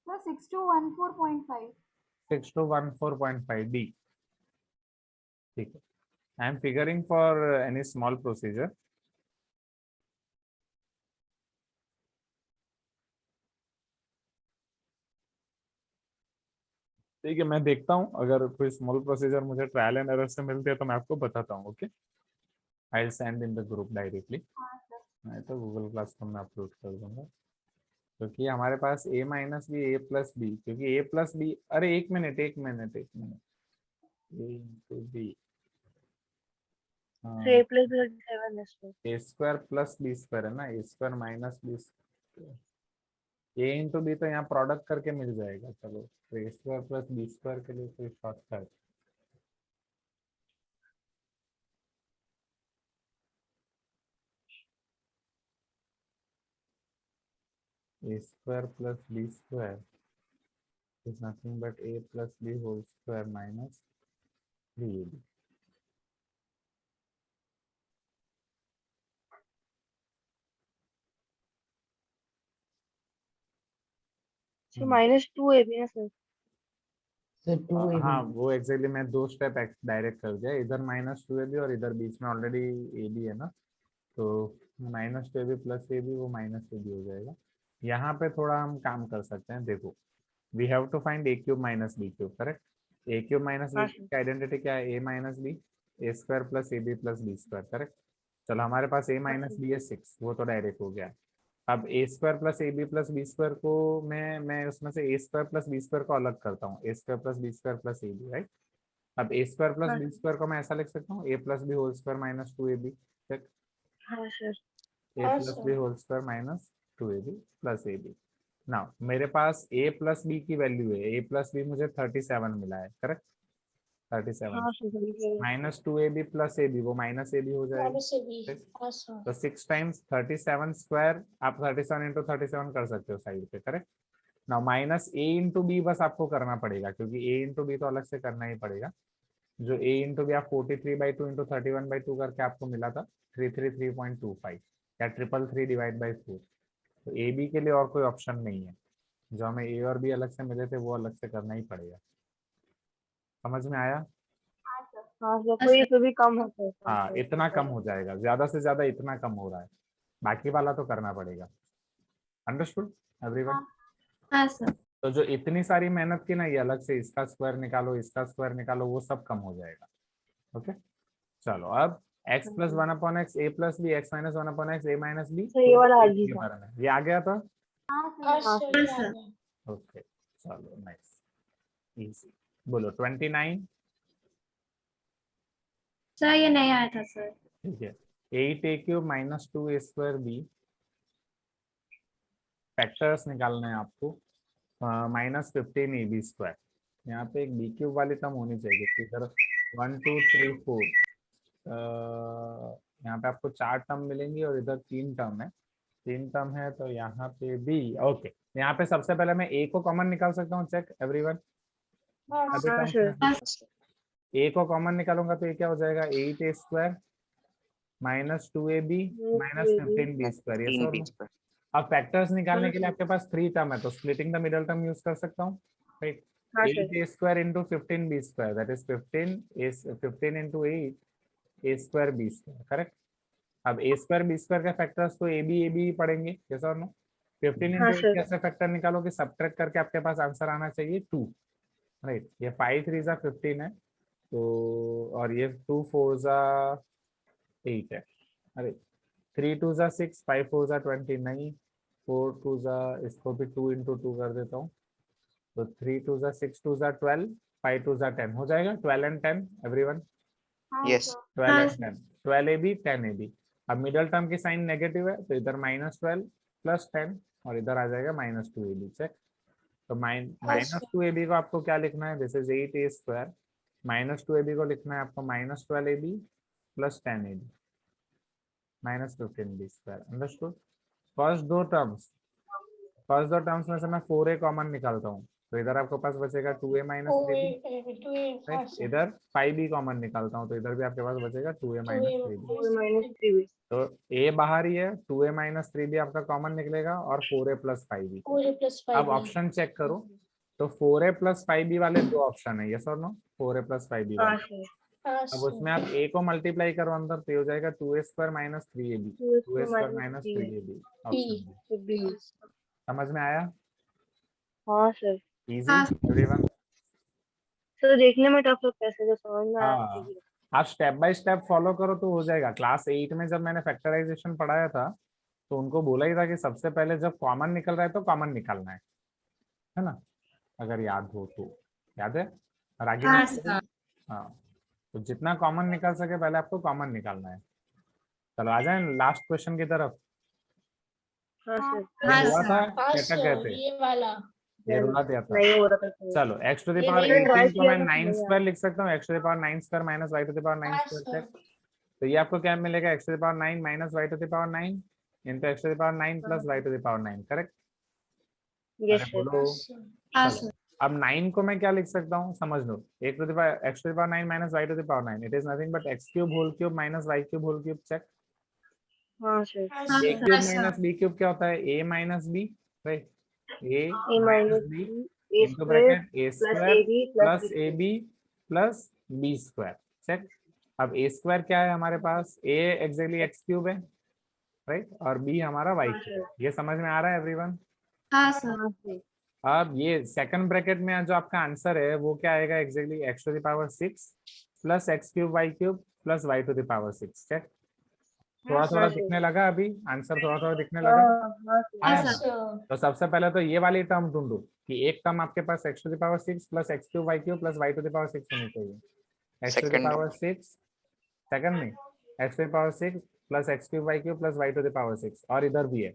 Sir, 6214.5. 6214.5 d। ठीक है, I am figuring for any small procedure. ठीक है, मैं देखता हूँ, अगर कोई स्मॉल प्रोसीजर मुझे ट्रायल एंड एरर से मिलती है तो मैं आपको बताता हूँ। Okay, I will send in the group directly, मैं तो गूगल क्लासरूम में अपलोड कर दूंगा। क्योंकि हमारे पास a minus b, a plus b, क्योंकि a प्लस बी, अरे एक minute, a into b So a plus b 37 is sir. a square plus b square है ना, a square minus b square, a into b तो यहाँ product करके मिल जाएगा। चलो तो a square plus b square के लिए कोई shortcut, a square plus b square is nothing but a plus b whole square minus 3ab. So minus 2ab ना sir. सर 2ab हाँ वो एक्चुअली मैं दो स्टेप डायरेक्ट कर दिया, इधर माइनस 2ab और इधर बीच में ऑलरेडी ab है ना, तो माइनस 2ab प्लस ab वो माइनस ab हो जाएगा। यहाँ पे थोड़ा हम काम कर सकते हैं, देखो we have to find a cube minus b cube, correct. a cube minus b की आइडेंटिटी क्या है, a minus b, a square plus ab plus b square, correct. चलो हमारे पास a माइनस b है 6, वो तो डायरेक्ट हो गया। अब a square plus ab plus b square को मैं उसमें से a square plus b square को अलग करता हूँ, a square plus b square plus ab, right. अब a square plus b square को मैं ऐसा लिख सकता हूँ a plus b whole square minus 2ab, ठीक। हाँ sir. a plus b whole square minus 2ab plus ab। Now मेरे पास a प्लस b की वैल्यू है, a प्लस b मुझे 37 मिला है, करेक्ट। 37 हाँ sir. Minus 2ab plus ab वो माइनस ab हो जाएगा, माइनस ए बी। ठीक। हाँ सर। तो 6 टाइम्स 37 स्क्वायर, आप 37 इंटू 37 कर सकते हो साइड पे, correct. Now minus a into b बस आपको करना पड़ेगा, क्योंकि a इंटू बी तो अलग से करना ही पड़ेगा। जो a इंटू बी आप 43/2 इंटू 31/2 करके आपको मिला था 333.25 या 333 डिवाइड बाई 4। तो ए बी के लिए और कोई ऑप्शन नहीं है, जो हमें ए और बी अलग से मिले थे वो अलग से करना ही पड़ेगा। समझ में आया? हाँ सर, कोई इसमें भी कम है सर। हाँ इतना कम हो जाएगा, ज्यादा से ज्यादा इतना कम हो रहा है, बाकी वाला तो करना पड़ेगा। Understood everyone? हाँ सर। तो जो इतनी सारी मेहनत की ना, ये अलग से इसका स्क्वायर निकालो, इसका स्क्वायर निकालो, वो सब कम हो जाएगा। ओके चलो अब x plus 1/x a plus b x minus 1/x a minus b, तो ये वाला आ गया। ये आ गया था। हाँ सर ये आ गया। ओके चलो नाइस इजी। बोलो 29। सर ये नहीं आया था सर। ठीक है 8a cube minus 2a square b, factors निकालना है आपको। माइनस 15ab स्क्वायर, यहाँ पे एक b क्यूब वाली टर्म होनी चाहिए, इधर 1 2 3 4 यहाँ पे आपको 4 टर्म मिलेंगी और इधर 3 टर्म है, 3 टर्म है तो यहाँ पे b। ओके यहाँ पे सबसे पहले मैं a को कॉमन निकाल सकता हूँ, चेक एवरीवन। a को कॉमन निकालूंगा तो ये क्या हो जाएगा 8a square minus 2ab minus 15b square, ये सब। अब फैक्टर्स निकालने के लिए आपके पास 3 टर्म है तो splitting the middle term use कर सकता हूँ, right. 8a square into 15b square, that is 15 into 8 a square b square, correct. अब a स्क्वायर b स्क्वायर के फैक्टर्स तो ab पढ़ेंगे, यस और नो। 15 इंटू 8 कैसे फैक्टर निकालोगे, सब्ट्रैक्ट करके आपके पास आंसर आना चाहिए 2, राइट। ये 5 3 जा 15 है तो, और ये 2 4 जा 8 है, अरे 3 2 जा 6 5 4 जा 20 नहीं, 4 2 जा, इसको भी 2 इंटू 2 कर देता हूँ तो 3 2 जा 6 2 जा 12 5 2 जा 10 हो जाएगा। 12 and 10 everyone? Yes 12 and 10, 12ab 10ab। अब मिडल टर्म की साइन नेगेटिव है तो इधर -12 प्लस 10 और इधर आ जाएगा -2ab, चेक। तो -2ab को आपको क्या लिखना है, this is 8a square, -2ab को लिखना है आपको -12ab plus 10ab minus 15b square. Understood? First दो टर्म्स में से मैं 4a कॉमन निकालता हूँ तो इधर आपके पास बचेगा 2a माइनस 3b, इधर 5b कॉमन निकालता हूँ तो इधर भी आपके पास बचेगा 2a माइनस 3b। तो a बाहर ही है, 2a माइनस 3b आपका कॉमन निकलेगा और 4a प्लस 5b। अब ऑप्शन चेक करो तो 4a प्लस 5b वाले दो ऑप्शन है, यस और नो। 4a प्लस 5b वाले, अब उसमें आप a को मल्टीप्लाई करो अंदर तो ये हो जाएगा 2a square minus 3ab, 2a square minus 3ab, option b. समझ में आया? हाँ सर। Easy everyone? सर देखने में टफ लगता है सर, जो समझ में आया हाँ आप स्टेप बाय स्टेप फॉलो करो तो हो जाएगा। क्लास 8 में जब मैंने फैक्टराइजेशन पढ़ाया था तो उनको बोला ही था कि सबसे पहले जब कॉमन निकल रहा है तो कॉमन निकालना है ना, अगर याद हो तो। याद है? और आगे हाँ, तो जितना कॉमन निकाल सके पहले आपको कॉमन निकालना है। चलो आ जाए लास्ट क्वेश्चन की तरफ। हाँ सर ये हुआ था हाँ क्या सर गए थे, ये वाला ये रुला दिया था। नहीं हो रहा था चलो x टू द ये पावर नहीं 18 को मैं किया था, 9 नहीं स्क्वायर लिख सकता हूँ, x to the power 9 square minus y to the power 9 हाँ स्क्वायर। सर तो ये आपको क्या मिलेगा, x to the power 9 minus y to the power 9 into x to the power 9 plus y to the power 9, correct? Yes अरे sir बोलो। हाँ चलो, अब 9 को मैं क्या लिख सकता हूँ समझ लो, x to the power 9 minus y to the power 9, it is nothing but x cube whole cube minus y cube whole cube. Check. हाँ सर हाँ a sir cube minus b cube क्या होता है, a minus b, right? a a minus minus b a into square bracket a plus square a B plus ab plus b square. Check. अब a square क्या है हमारे पास, a exactly x cube है, right? और b हमारा y cube है। ये समझ में आ रहा है एवरीवन? हाँ सर अब ये सेकंड ब्रैकेट में जो आपका आंसर है वो क्या आएगा, exactly x to the power 6 plus x cube y cube plus y to the power 6। Check. थोड़ा थोड़ा दिखने लगा, अभी आंसर थोड़ा थोड़ा दिखने लगा आया हाँ ना? सर तो सबसे पहले तो ये वाली टर्म ढूंढो कि एक टर्म आपके पास x to the power 6 plus x cube y cube plus y to the power 6 होनी चाहिए। x to the Second. Power 6 second में x to the power 6 plus x cube y cube plus y to the power 6, और इधर भी है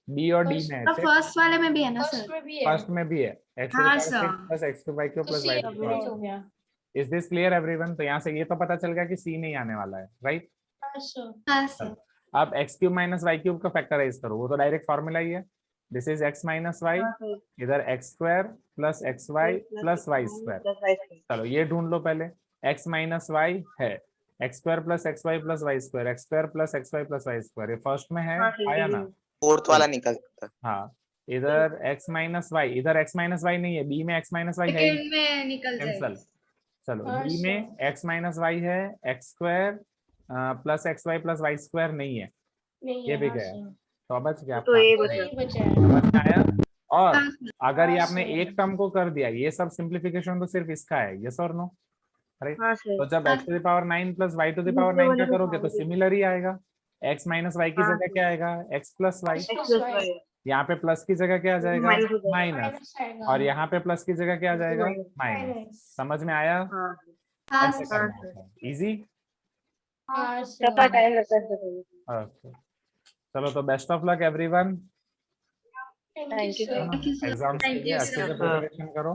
b और d में है। चेक। फर्स्ट वाले में भी है ना फर्स्ट सर? में भी है फर्स्ट में भी है x टू द हाँ, power 6 sir. Plus x cube y cube तो plus c y to the power हो गया। 6। Is this clear everyone? तो यहाँ से ये तो पता चल गया कि c नहीं आने वाला है, राइट? हाँ सर हाँ सर अब x cube minus y cube का फैक्टराइज करो, वो तो डायरेक्ट फॉर्मूला ही है। This is x minus y, इधर x square plus x y plus y square. चलो ये ढूंढ लो पहले, x माइनस वाई है, x square plus x y plus y square, x square plus x y plus y square, ये first में है, आया ना? फोर्थ वाला निकल सकता है। हाँ, इधर x माइनस वाई, इधर x माइनस वाई नहीं है, b में x माइनस वाई है, सेकंड में निकल कैंसल। जाएगा। चलो हाँ, b में x माइनस वाई है, x square plus x y plus y square नहीं है, नहीं ये है भी हाँ गया। सर तो बच गया तो ये आपका बचा। यही बचा है। समझ में आया? और हाँ, sir. अगर ये हाँ, आपने sir. एक टर्म को कर दिया, ये सब सिंप्लीफिकेशन तो सिर्फ इसका है, यस और नो, राइट? हाँ सर तो जब x to the power 9 plus y to the power 9 का करोगे तो सिमिलर ही आएगा। x माइनस वाई की हाँ, जगह क्या आएगा, x plus y. X x plus plus Y y यहाँ पे प्लस की जगह क्या आ जाएगा, माइनस हो जाएगा। माइनस, माइनस आएगा। और यहाँ पे प्लस की जगह क्या आ जाएगा, माइनस। माइनस। माइनस। समझ में आया? हाँ हाँ ऐसे सर करना होता है, इजी। हाँ थोड़ा सर टाइम लगता है सर। ओके, चलो तो best of luck everyone. Thank Thank you you, sir. Sir exams के Thank लिए you, अच्छे से sir. प्रिपरेशन करो।